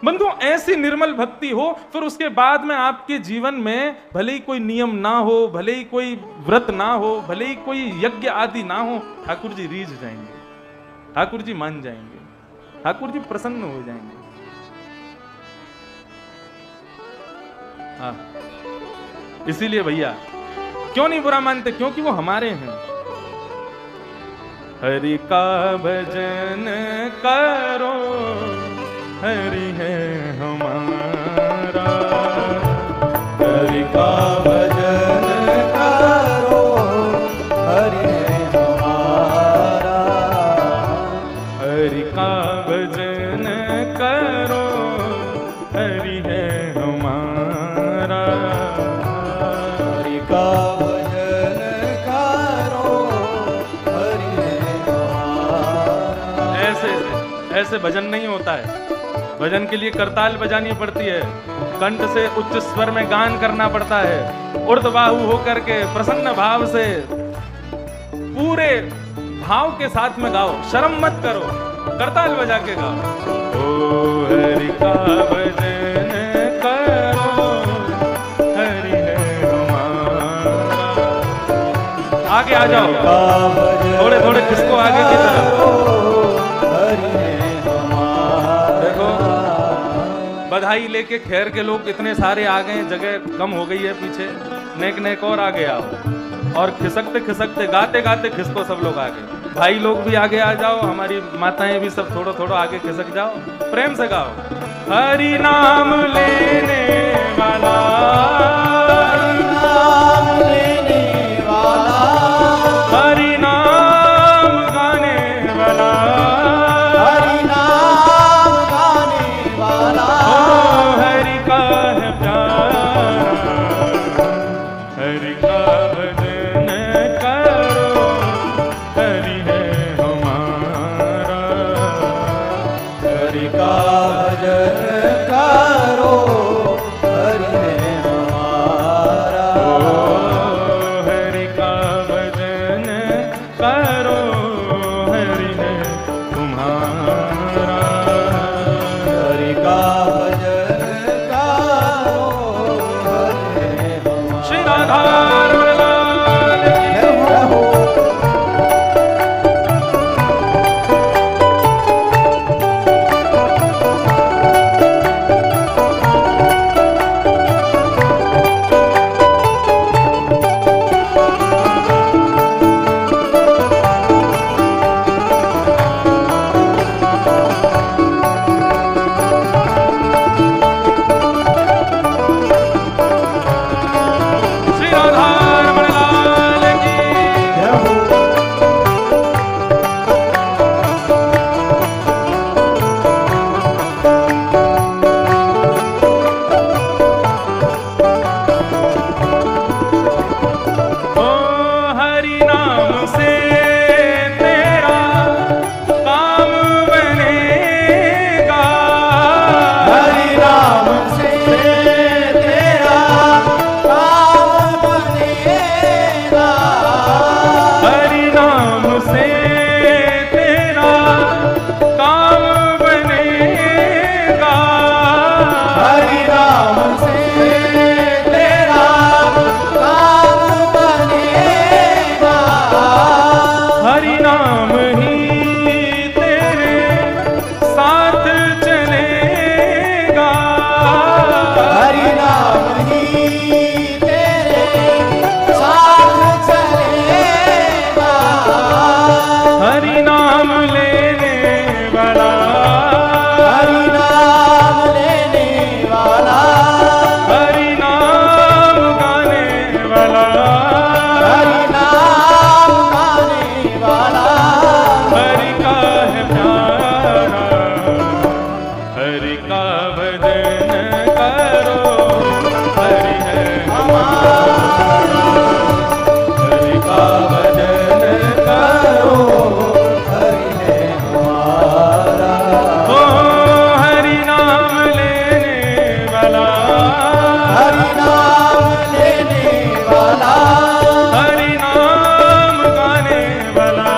बंधु ऐसी निर्मल भक्ति हो, फिर उसके बाद में आपके जीवन में भले ही कोई नियम ना हो, भले ही कोई व्रत ना हो, भले ही कोई यज्ञ आदि ना हो, ठाकुर जी रीझ जाएंगे, ठाकुर जी मान जाएंगे, ठाकुर जी प्रसन्न हो जाएंगे। हाँ, इसीलिए भैया क्यों नहीं बुरा मानते, क्योंकि वो हमारे हैं। हरि का भजन करो, हरि है हमारा, हरि का भजन करो, हरि है हमारा, हरि का भजन करो, हरि है हमारा, हरि का भजन करो, हरि है हमारा। ऐसे भजन नहीं होता है। भजन के लिए करताल बजानी पड़ती है, कंठ से उच्च स्वर में गान करना पड़ता है, ऊर्ध्वबाहु होकर के प्रसन्न भाव से पूरे भाव के साथ में गाओ, शर्म मत करो, करताल बजा के गाओ। ओ हरि का भजन करो, हरि है हमारा। आगे आ जाओ, थोड़े थोड़े किसको आगे की तरफ। बधाई लेके खैर के लोग इतने सारे आ गए, जगह कम हो गई है पीछे, नेक नेक और आगे आओ, और खिसकते खिसकते गाते गाते खिसको सब लोग आगे। भाई लोग भी आगे आ जाओ, हमारी माताएं भी सब थोड़ा थोड़ा आगे खिसक जाओ, प्रेम से गाओ। हरि नाम लेने वाला, हरि नाम लेने वाला, हरि नाम गाने वाला, हरि नाम गाने वाला, हरि का है प्यारा, हरि का भजन करो, हरि है हमारा, हरि नाम लेने वाला, हरि नाम गाने वाला,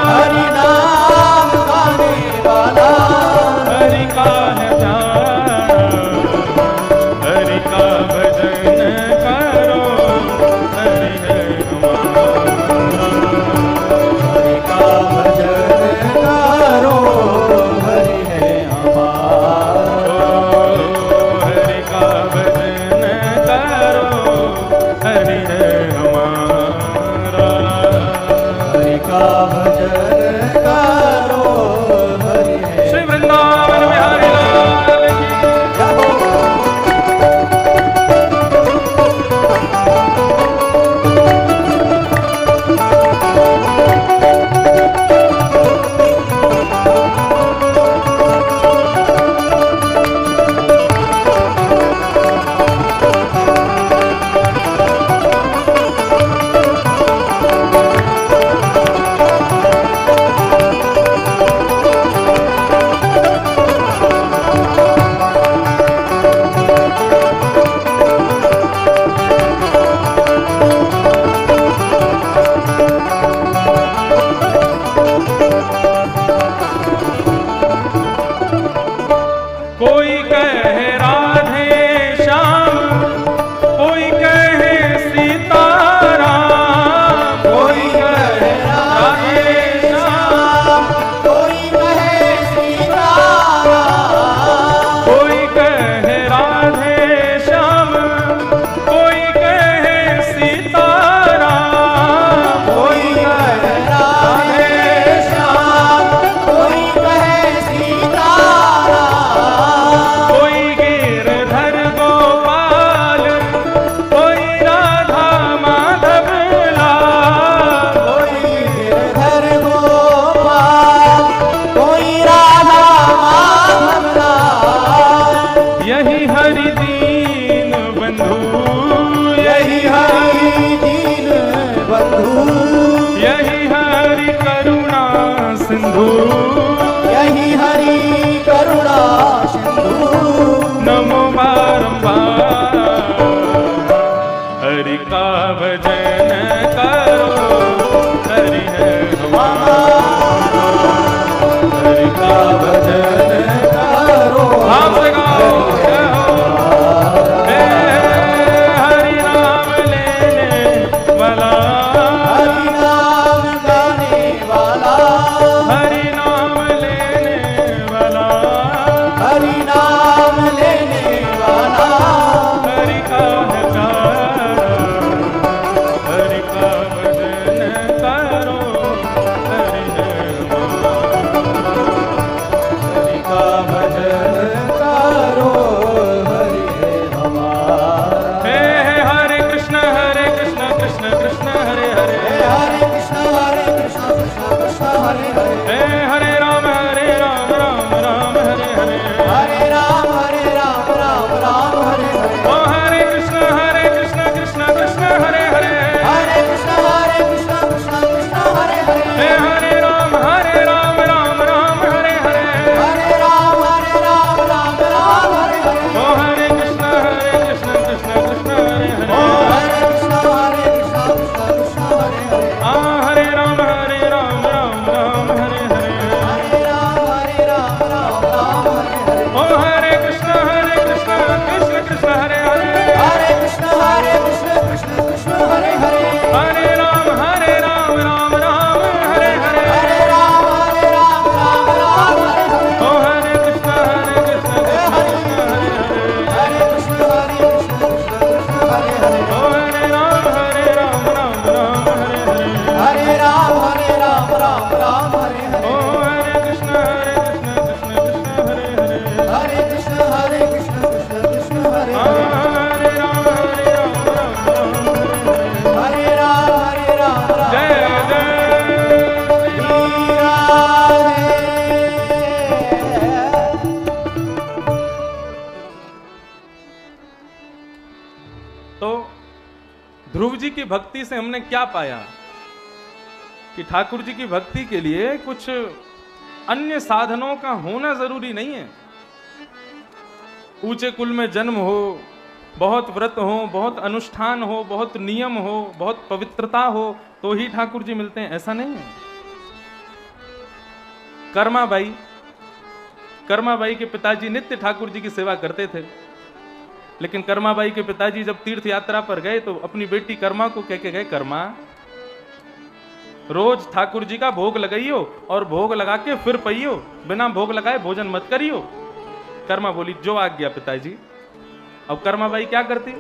हरि नाम गाने वाला, हरि का है प्यारा, हरि का भजन करो, हरि है हमारा। हरि का भजन करो, हरि है हमारा। हरि का भजन करो, हरि है हमारा। हरि का भजन करो, हरि है। श्री वृंदावन बिहारी लाल की जय हो। कोई कहे राधे श्याम, कोई कहे सीताराम, कोई कहे राधे श्याम, कोई कहे सीताराम, कोई कहे राधे श्याम, कोई कहे सीताराम, कोई कहे राधे श्याम, कोई कहे सीताराम, कोई गिरधर गोपाल, कोई राधा माधव लाल, कोई गिरधर गोपाल, कोई राधा माधव लाल। यही हरि दीन बंधु, यही हरि दीन बंधु, यही हरि करुणा सिंधु, यही हरि करुणा सिंधु। नमो बारंबार हरि का भजन करो, हरि है हमारा। हरि का भजन करो, नाम से गाओ, जय हो। हे हरि नाम लेने वाला, हरि नाम गाने वाला, हरि नाम लेने वाला, हरि नाम लेने वाला, हरि का है प्यारा, हरि का भजन करो, हरि है हमारा। हरि का भजन करो, हरि है हमारा। हे हरे कृष्ण कृष्ण कृष्ण हरे हरे, हे हरे कृष्ण कृष्ण कृष्ण हरे हरे, हे हरे राम राम राम हरे हरे, हरे राम राम राम हरे हरे, ओ हरे कृष्ण कृष्ण कृष्ण हरे हरे, हरे कृष्ण कृष्ण कृष्ण हरे हरे, हे हरे राम राम राम हरे हरे, हरे राम राम हरे हरे, ओ हरे कृष्ण कृष्ण कृष्ण हरे ओ हरे, हरे कृष्ण कृष्ण हरे हरे, आ हरे राम राम राम हरे हरे, हरे राम राम हरे हरे, ओ हरे कृष्ण कृष्ण कृष्ण हरे हरे, हरे कृष्ण कृष्ण कृष्ण हरे हरे, हरे राम राम राम हरे हरे, हरे राम राम हरे हरे, ओ हरे कृष्ण कृष्ण कृष्ण हरे हरे, हरे कृष्ण कृष्ण हरे हरे, ओ हरे राम राम हरे हरे, हरे राम राम हरे हरे, ओ हरे कृष्ण कृष्ण कृष्ण हरे हरे, हरे कृष्ण कृष्ण कृष्ण हरे आ हरे, हरे राम राम हरे हरे, हरे राम जय जय तो ध्रुव जी की भक्ति से हमने क्या पाया कि ठाकुर जी की भक्ति के लिए कुछ अन्य साधनों का होना जरूरी नहीं है। ऊंचे कुल में जन्म हो, बहुत व्रत हो, बहुत अनुष्ठान हो, बहुत नियम हो, बहुत पवित्रता हो तो ही ठाकुर जी मिलते हैं, ऐसा नहीं है। कर्माबाई के पिताजी नित्य ठाकुर जी की सेवा करते थे, लेकिन कर्माबाई के पिताजी जब तीर्थ यात्रा पर गए तो अपनी बेटी कर्मा को कह के गए, कर्मा रोज ठाकुर जी का भोग लगाइयो और भोग लगा के फिर पइयो, बिना भोग लगाए भोजन मत करियो। कर्मा बोली, जो आज्ञा पिताजी। अब कर्माबाई क्या करती,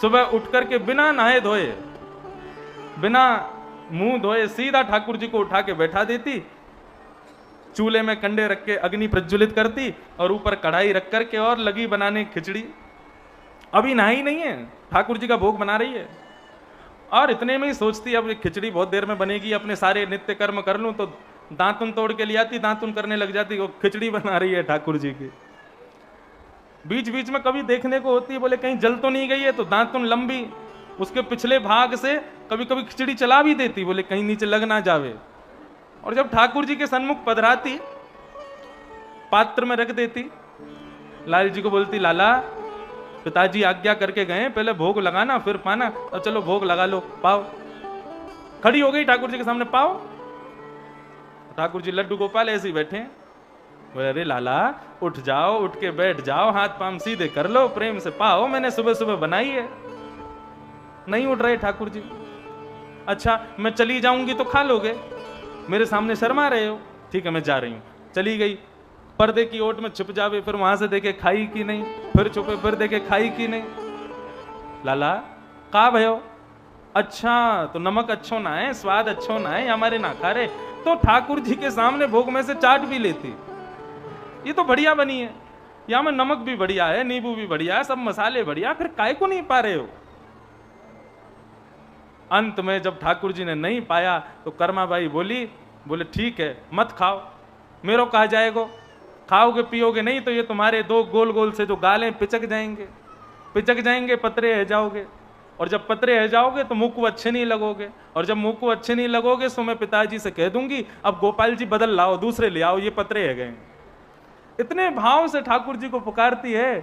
सुबह उठ करके बिना नहाए धोए, बिना मुंह धोए सीधा ठाकुर जी को उठा के बैठा देती, चूल्हे में कंडे रख के अग्नि प्रज्वलित करती और ऊपर कढ़ाई रख करके और लगी बनाने खिचड़ी। अभी नहाई नहीं है, ठाकुर जी का भोग बना रही है और इतने में ही सोचती अब खिचड़ी बहुत देर में बनेगी, अपने सारे नित्य कर्म कर लूं, तो दांतुन तोड़ के ले आती, दांतुन करने लग जाती, वो खिचड़ी बना रही है ठाकुर जी की। बीच बीच में कभी देखने को होती है, बोले कहीं जल तो नहीं गई है, तो दांतुन लंबी उसके पिछले भाग से कभी कभी खिचड़ी चला भी देती, बोले कहीं नीचे लग ना जावे। और जब ठाकुर जी के सन्मुख पधराती, पात्र में रख देती, लाल जी को बोलती, लाला पिताजी आज्ञा करके गए, पहले भोग लगाना फिर पाना, और चलो भोग लगा लो, पाओ। खड़ी हो गई ठाकुर जी के सामने, पाओ। ठाकुर जी लड्डू गोपाल ऐसे ही बैठे, बोले अरे लाला उठ जाओ, उठ के बैठ जाओ, हाथ पांव सीधे कर लो, प्रेम से पाओ, मैंने सुबह सुबह बनाई है। नहीं उठ रहे ठाकुर जी। अच्छा मैं चली जाऊंगी तो खा लोगे, मेरे सामने शर्मा रहे हो, ठीक है मैं जा रही हूं। चली गई, पर्दे की ओट में छुप जावे, फिर वहां से देखे खाई की नहीं, फिर छुपे, फिर देखे खाई की नहीं। लाला का भयो, अच्छा तो नमक अच्छो ना है, स्वाद अच्छो ना है, हमारे ना खा रहे, तो ठाकुर जी के सामने भोग में से चाट भी लेती, ये तो बढ़िया बनी है, यहाँ में नमक भी बढ़िया है, नींबू भी बढ़िया है, सब मसाले बढ़िया, फिर काय को नहीं पा रहे हो। अंत में जब ठाकुर जी ने नहीं पाया तो कर्माबाई बोले ठीक है मत खाओ, मेरो कहा जाएगा, खाओगे पियोगे नहीं तो ये तुम्हारे दो गोल गोल से जो गालें पिचक जाएंगे, पतरे रह जाओगे, और जब पतरे रह जाओगे तो मुंह को अच्छे नहीं लगोगे, और जब मुंह को अच्छे नहीं लगोगे तो मैं पिताजी से कह दूंगी अब गोपाल जी बदल लाओ, दूसरे ले आओ, ये पतरे रह गए। इतने भाव से ठाकुर जी को पुकारती है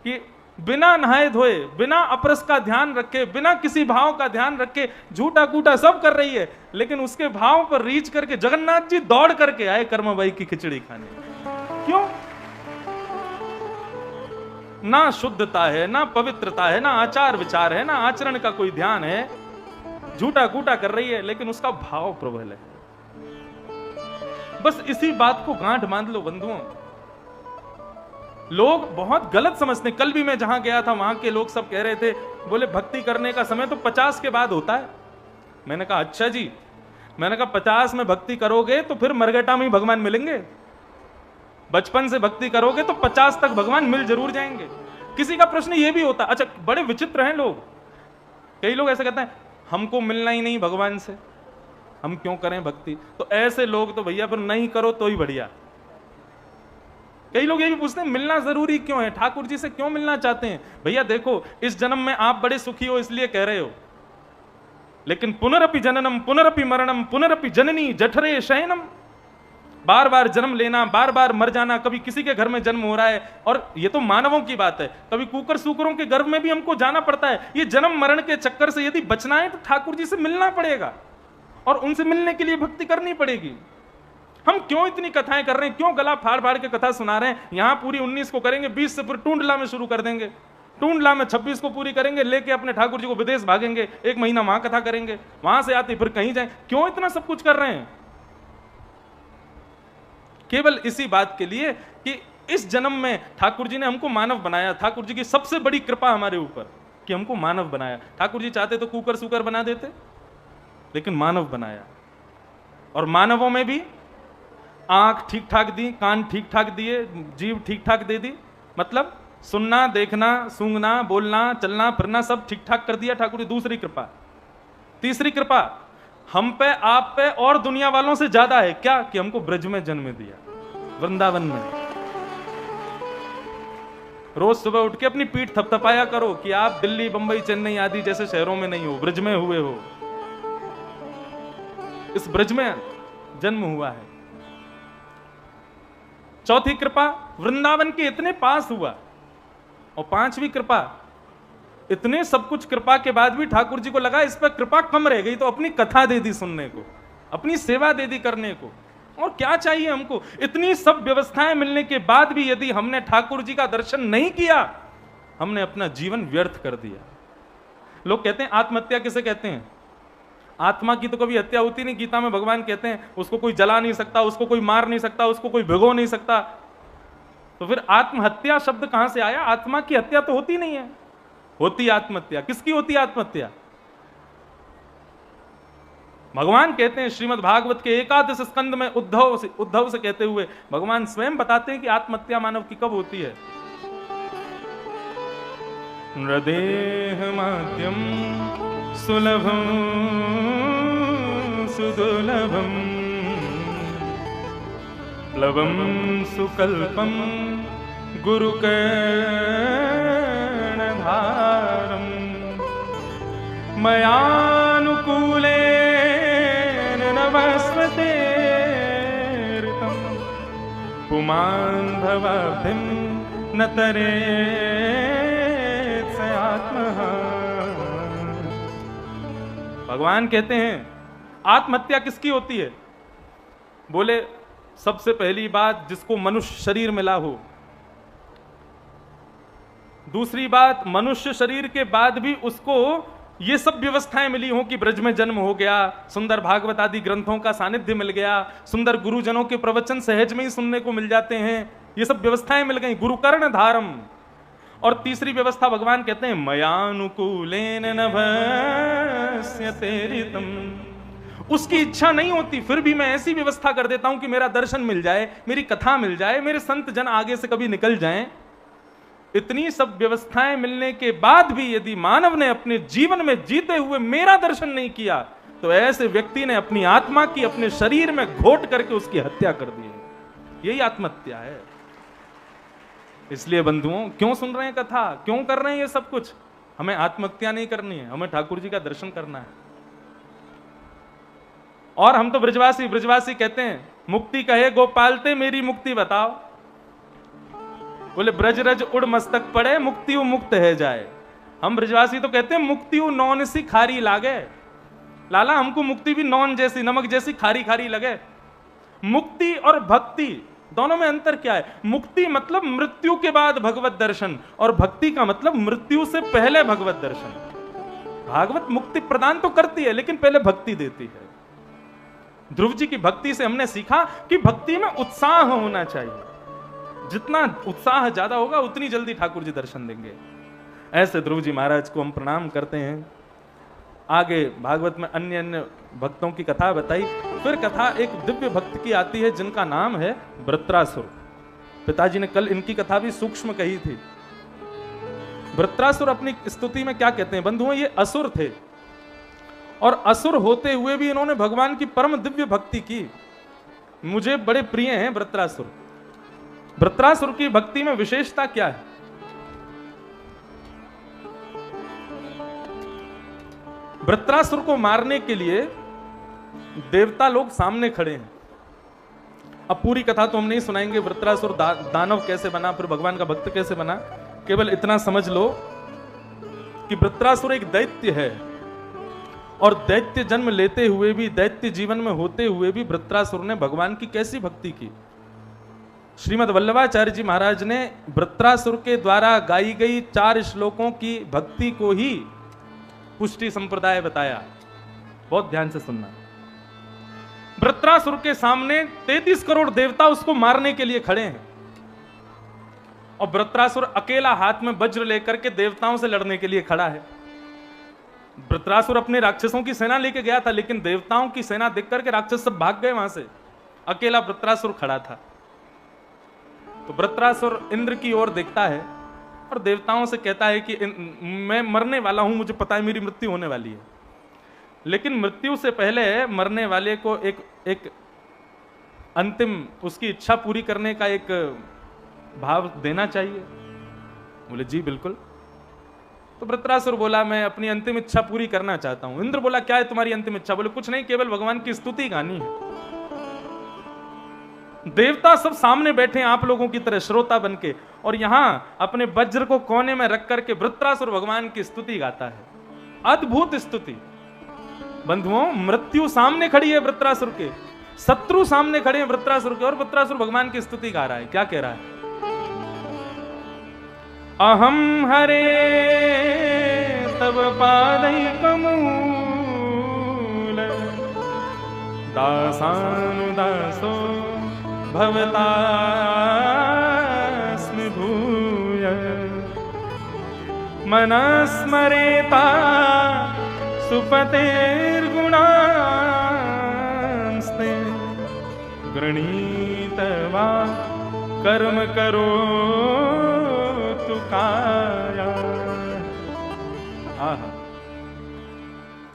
कि बिना नहाए धोए, बिना अपरस का ध्यान रखे, बिना किसी भाव का ध्यान रखे झूठा कूटा सब कर रही है, लेकिन उसके भाव पर रीच करके जगन्नाथ जी दौड़ करके आए कर्माबाई की खिचड़ी खाने। क्यों? ना शुद्धता है, ना पवित्रता है, ना आचार विचार है, ना आचरण का कोई ध्यान है, झूठा कूटा कर रही है, लेकिन उसका भाव प्रबल है। बस इसी बात को गांठ बांध लो बंधुओं। लोग बहुत गलत समझते। कल भी मैं जहां गया था वहां के लोग सब कह रहे थे, बोले भक्ति करने का समय तो 50 के बाद होता है। मैंने कहा अच्छा जी, मैंने कहा 50 में भक्ति करोगे तो फिर मरगटा में ही भगवान मिलेंगे, बचपन से भक्ति करोगे तो 50 तक भगवान मिल जरूर जाएंगे। किसी का प्रश्न ये भी होता, अच्छा बड़े विचित्र हैं लोग, कई लोग ऐसे कहते हैं हमको मिलना ही नहीं भगवान से, हम क्यों करें भक्ति। तो ऐसे लोग तो भैया फिर नहीं करो तो ही बढ़िया। कई लोग ये भी पूछते हैं मिलना जरूरी क्यों है, ठाकुर जी से क्यों मिलना चाहते हैं। भैया देखो इस जन्म में आप बड़े सुखी हो इसलिए कह रहे हो, लेकिन पुनरपि जननम पुनरपि मरणम पुनरपि जननी जठरे शयनम, बार बार जन्म लेना, बार बार मर जाना। कभी किसी के घर में जन्म हो रहा है, और ये तो मानवों की बात है, कभी कुकर सूकरों के गर्भ में भी हमको जाना पड़ता है। ये जन्म मरण के चक्कर से यदि बचना है तो ठाकुर जी से मिलना पड़ेगा, और उनसे मिलने के लिए भक्ति करनी पड़ेगी। हम क्यों इतनी कथाएं कर रहे हैं, क्यों गला फाड़ फाड़ के कथा सुना रहे हैं। यहां पूरी 19 को करेंगे, 20 से फिर टूंडला में शुरू कर देंगे, टूंडला में 26 को पूरी करेंगे, लेके अपने ठाकुर जी को विदेश भागेंगे, 1 महीना वहां कथा करेंगे, वहां से आते फिर कहीं जाएं। क्यों इतना सब कुछ कर रहे हैं? केवल इसी बात के लिए कि इस जन्म में ठाकुर जी ने हमको मानव बनाया। ठाकुर जी की सबसे बड़ी कृपा हमारे ऊपर कि हमको मानव बनाया। ठाकुर जी चाहते तो कुकर सुकर बना देते, लेकिन मानव बनाया। और मानवों में भी आंख ठीक ठाक दी, कान ठीक ठाक दिए, जीभ ठीक ठाक दे दी, मतलब सुनना, देखना, सूंघना, बोलना, चलना फिरना सब ठीक ठाक कर दिया ठाकुर जी। दूसरी कृपा, तीसरी कृपा हम पे, आप पे और दुनिया वालों से ज्यादा है। क्या? कि हमको ब्रज में जन्म दिया, वृंदावन में। रोज सुबह उठ के अपनी पीठ थपथपाया करो कि आप दिल्ली, बंबई, चेन्नई आदि जैसे शहरों में नहीं हो, ब्रज में हुए हो। इस ब्रज में जन्म हुआ है। चौथी कृपा वृंदावन के इतने पास हुआ। और पांचवी कृपा इतने सब कुछ कृपा के बाद भी ठाकुर जी को लगा इस पर कृपा कम रह गई, तो अपनी कथा दे दी सुनने को, अपनी सेवा दे दी करने को। और क्या चाहिए हमको? इतनी सब व्यवस्थाएं मिलने के बाद भी यदि हमने ठाकुर जी का दर्शन नहीं किया, हमने अपना जीवन व्यर्थ कर दिया। लोग कहते हैं आत्महत्या किसे कहते हैं? आत्मा की तो कभी हत्या होती नहीं। गीता में भगवान कहते हैं उसको कोई जला नहीं सकता, उसको कोई मार नहीं सकता, उसको कोई भिगो नहीं सकता। तो फिर आत्महत्या शब्द कहां से आया? आत्मा की हत्या तो होती नहीं है, होती आत्महत्या। किसकी होती आत्महत्या? भगवान कहते हैं श्रीमद् भागवत के 11 स्कंद में उद्धव से कहते हुए भगवान स्वयं बताते हैं कि आत्महत्या मानव की कब होती है। नृदेह माध्यम सुलभम सुदुलभम प्लवम सुकल्पम गुरुकर्णधारम मयानुकूलेन नमस्ते पुमान् भवाब्धिं न तरेत् स आत्मः। भगवान कहते हैं आत्महत्या किसकी होती है? बोले सबसे पहली बात जिसको मनुष्य शरीर मिला हो। दूसरी बात, मनुष्य शरीर के बाद भी उसको ये सब व्यवस्थाएं मिली हो कि ब्रज में जन्म हो गया, सुंदर भागवत आदि ग्रंथों का सानिध्य मिल गया, सुंदर गुरुजनों के प्रवचन सहज में ही सुनने को मिल जाते हैं, ये सब व्यवस्थाएं मिल गई, गुरुकर्ण धारम। और तीसरी व्यवस्था भगवान कहते हैं मयानुकूलेन नभस्यते ऋतम्। उसकी इच्छा नहीं होती फिर भी मैं ऐसी व्यवस्था कर देता हूं कि मेरा दर्शन मिल जाए, मेरी कथा मिल जाए, मेरे संत जन आगे से कभी निकल जाएं। इतनी सब व्यवस्थाएं मिलने के बाद भी यदि मानव ने अपने जीवन में जीते हुए मेरा दर्शन नहीं किया, तो ऐसे व्यक्ति ने अपनी आत्मा की अपने शरीर में घोट करके उसकी हत्या कर दी है। यही आत्महत्या है। इसलिए बंधुओं, क्यों सुन रहे हैं कथा, क्यों कर रहे हैं ये सब कुछ? हमें आत्महत्या नहीं करनी है, हमें ठाकुर जी का दर्शन करना है। और हम तो ब्रजवासी कहते हैं मुक्ति कहे गोपालते मेरी मुक्ति बताओ। बोले ब्रज रज उड़ मस्तक पड़े मुक्ति मुक्त है जाए। हम ब्रजवासी तो कहते हैं मुक्ति नौन सी खारी लागे। लाला हमको मुक्ति भी नौन जैसी, नमक जैसी खारी खारी लगे। मुक्ति और भक्ति दोनों में अंतर क्या है? मुक्ति मतलब मृत्यु के बाद भगवत दर्शन, और भक्ति का मतलब मृत्यु से पहले भगवत दर्शन। भागवत मुक्ति प्रदान तो करती है लेकिन पहले भक्ति देती है। ध्रुव जी की भक्ति से हमने सीखा कि भक्ति में उत्साह होना चाहिए। जितना उत्साह ज्यादा होगा उतनी जल्दी ठाकुर जी दर्शन देंगे। ऐसे ध्रुव जी महाराज को हम प्रणाम करते हैं। आगे भागवत में अन्य अन्य भक्तों की कथा बताई। फिर कथा एक दिव्य भक्त की आती है जिनका नाम है वृत्रासुर। पिताजी ने कल इनकी कथा भी सूक्ष्म कही थी। वृत्रासुर अपनी स्तुति में क्या कहते हैं? बंधुओं, ये असुर थे और असुर होते हुए भी इन्होंने भगवान की परम दिव्य भक्ति की। मुझे बड़े प्रिय हैं वृत्रासुर। वृत्रासुर की भक्ति में विशेषता क्या है? वृत्रासुर को मारने के लिए देवता लोग सामने खड़े हैं। अब पूरी कथा तो हम नहीं सुनाएंगे, वृत्रासुर दानव कैसे बना, फिर भगवान का भक्त कैसे बना। केवल इतना समझ लो कि वृत्रासुर एक दैत्य है, और दैत्य जन्म लेते हुए भी, दैत्य जीवन में होते हुए भी वृत्रासुर ने भगवान की कैसी भक्ति की। श्रीमद् वल्लभाचार्य जी महाराज ने वृत्रासुर के द्वारा गाई गई 4 श्लोकों की भक्ति को ही पुष्टि संप्रदाय बताया। बहुत ध्यान से सुनना। वृत्रासुर के सामने 33 करोड़ देवता उसको मारने के लिए खड़े हैं, और वृत्रासुर अकेला हाथ में वज्र लेकर के देवताओं से लड़ने के लिए खड़ा है। वृत्रासुर अपने राक्षसों की सेना लेके गया था, लेकिन देवताओं की सेना देख करके राक्षस सब भाग गए वहां से। अकेला वृत्रासुर खड़ा था। तो वृत्रासुर इंद्र की ओर देखता है और देवताओं से कहता है कि मैं मरने वाला हूं, मुझे पता है मेरी मृत्यु होने वाली है, लेकिन मृत्यु से पहले मरने वाले को एक अंतिम उसकी इच्छा पूरी करने का एक भाव देना चाहिए। बोले जी बिल्कुल। तो वृत्रासुर बोला मैं अपनी अंतिम इच्छा पूरी करना चाहता हूं। इंद्र बोला क्या है तुम्हारी अंतिम इच्छा? बोले कुछ नहीं, केवल भगवान की स्तुति गानी है। देवता सब सामने बैठे हैं आप लोगों की तरह श्रोता बन के, और यहां अपने वज्र को कोने में रख करके वृत्रासुर भगवान की स्तुति गाता है। अद्भुत स्तुति। बंधुओं, मृत्यु सामने खड़ी है वृत्रासुर के, शत्रु सामने खड़े हैं वृत्रासुर के, और वृत्रासुर भगवान की स्तुति गा रहा है। क्या कह रहा है? अहम हरे तब पादैकमूल दासानुदासो भवतास्मि भूय मनस्मरेता सुपतेर्गुणांस्ते गृणीतवा कर्म करो तु काया। आहा।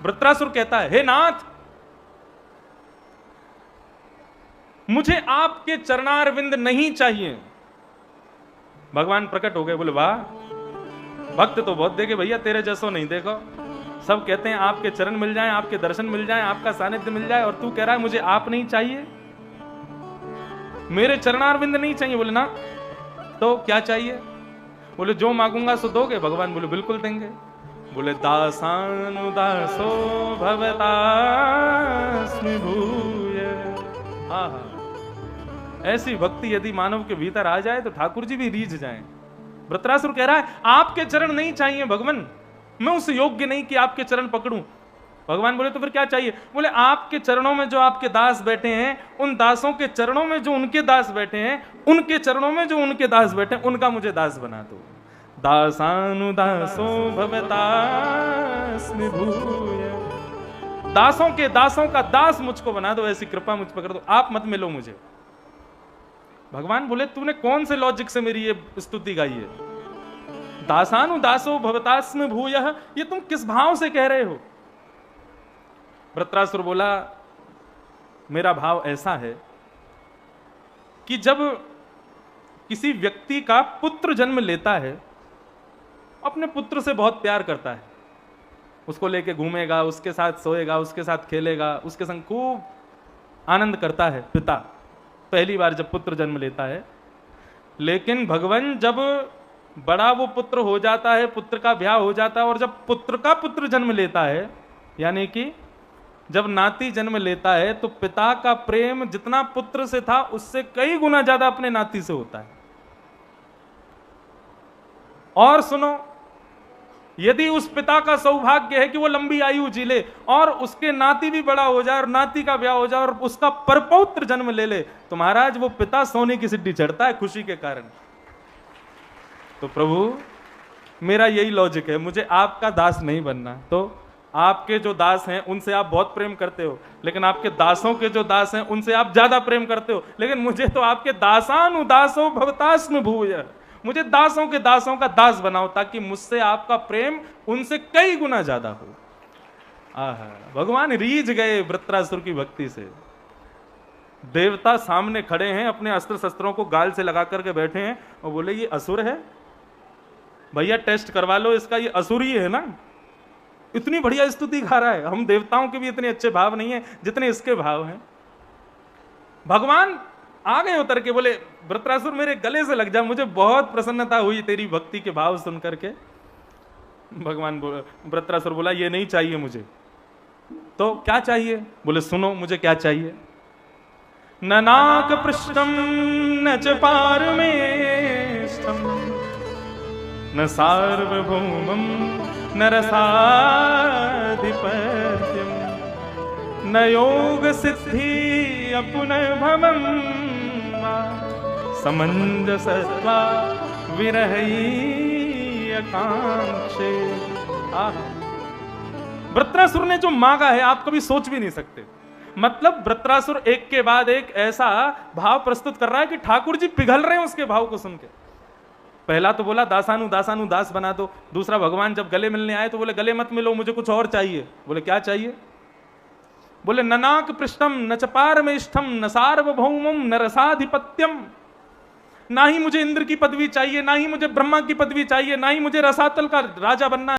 वृत्रासुर कहता है, हे नाथ, मुझे आपके चरणारविंद नहीं चाहिए। भगवान प्रकट हो गए, बोले वाह, भक्त तो बहुत देखे भैया, तेरे जैसो नहीं देखो। सब कहते हैं आपके चरण मिल जाएं, आपके दर्शन मिल जाएं, आपका सानिध्य मिल जाए, और तू कह रहा है मुझे आप नहीं चाहिए, मेरे चरणारविंद नहीं चाहिए। बोले ना, तो क्या चाहिए? बोले जो मांगूंगा सो दोगे? भगवान बोले बिल्कुल देंगे। बोले दासानुदासो भवतास्मि भूय। आहा, ऐसी भक्ति यदि मानव के भीतर आ जाए तो ठाकुर जी भी रीझ जाएं। वृत्रासुर कह रहा है आपके चरण नहीं चाहिए भगवान, मैं उस योग्य नहीं कि आपके चरण पकड़ूं। भगवान बोले तो फिर क्या चाहिए? बोले आपके चरणों में जो आपके दास बैठे हैं, उन दासों के चरणों में जो उनके दास बैठे हैं, उनके चरणों में जो उनके दास बैठे हैं, उनका मुझे दास बना दो। दासानुदासो भवतास्मि भूय। दासों के दासों का दास मुझको बना दो, ऐसी कृपा मुझ पर कर दो, आप मत मिलो मुझे। भगवान बोले तूने कौन से लॉजिक से मेरी ये स्तुति गाई है? दासानुदासो भवतास्मि भूयः, ये तुम किस भाव से कह रहे हो? वृत्रासुर बोला मेरा भाव ऐसा है कि जब किसी व्यक्ति का पुत्र जन्म लेता है, अपने पुत्र से बहुत प्यार करता है, उसको लेके घूमेगा, उसके साथ सोएगा, उसके साथ खेलेगा, उसके संग खूब आनंद करता है पिता, पहली बार जब पुत्र जन्म लेता है। लेकिन भगवान जब बड़ा वो पुत्र हो जाता है, पुत्र का ब्याह हो जाता है, और जब पुत्र का पुत्र जन्म लेता है, यानी कि जब नाती जन्म लेता है, तो पिता का प्रेम जितना पुत्र से था उससे कई गुना ज्यादा अपने नाती से होता है। और सुनो, यदि उस पिता का सौभाग्य है कि वो लंबी आयु जी ले और उसके नाती भी बड़ा हो जाए और नाती का ब्याह हो जाए और उसका परपौत्र जन्म ले ले, तो महाराज वो पिता सोने की सिद्धि चढ़ता है खुशी के कारण। तो प्रभु मेरा यही लॉजिक है, मुझे आपका दास नहीं बनना। तो आपके जो दास हैं उनसे आप बहुत प्रेम करते हो, लेकिन आपके दासों के जो दास हैं उनसे आप ज्यादा प्रेम करते हो, लेकिन मुझे तो आपके दासानुदासो भवतास्मि भूय, मुझे दासों के दासों का दास बनाओ, ताकि मुझसे आपका प्रेम उनसे कई गुना ज्यादा हो। आहा, भगवान रीझ गए वृत्रासुर की भक्ति से। देवता सामने खड़े हैं, अपने अस्त्र शस्त्रों को गाल से लगा करके बैठे हैं और बोले ये असुर है भैया, टेस्ट करवा लो इसका, ये असुर ही है ना। इतनी बढ़िया स्तुति गा रहा है। हम देवताओं के भी इतने अच्छे भाव नहीं है जितने इसके भाव हैं। भगवान आ गए उतर के, बोले वृत्रासुर मेरे गले से लग जा, मुझे बहुत प्रसन्नता हुई तेरी भक्ति के भाव सुन करके। भगवान वृत्रासुर बोला ये नहीं चाहिए मुझे। तो क्या चाहिए? बोले सुनो मुझे क्या चाहिए। न नाक पृष्ठम न च पारमेष्ठम न सार्वभौमम न रसाधिपत्यम न योग सिद्धि अपुनर्भवम समंजसत्वा विरहैकांक्षे। वृत्रासुर ने जो मांगा है आप कभी सोच भी नहीं सकते। मतलब वृत्रासुर एक के बाद एक ऐसा भाव प्रस्तुत कर रहा है कि ठाकुर जी पिघल रहे हैं उसके भाव को सुन के। पहला तो बोला दास बना दो। दूसरा भगवान जब गले मिलने आए तो बोले गले मत मिलो, मुझे कुछ और चाहिए। बोले क्या चाहिए? बोले ननाक पृष्ठम न च पारमेष्ठम न सार्वभौमम न रसाधिपत्यम। ना ही मुझे इंद्र की पदवी चाहिए, ना ही मुझे ब्रह्मा की पदवी चाहिए, ना ही मुझे रसातल का राजा बनना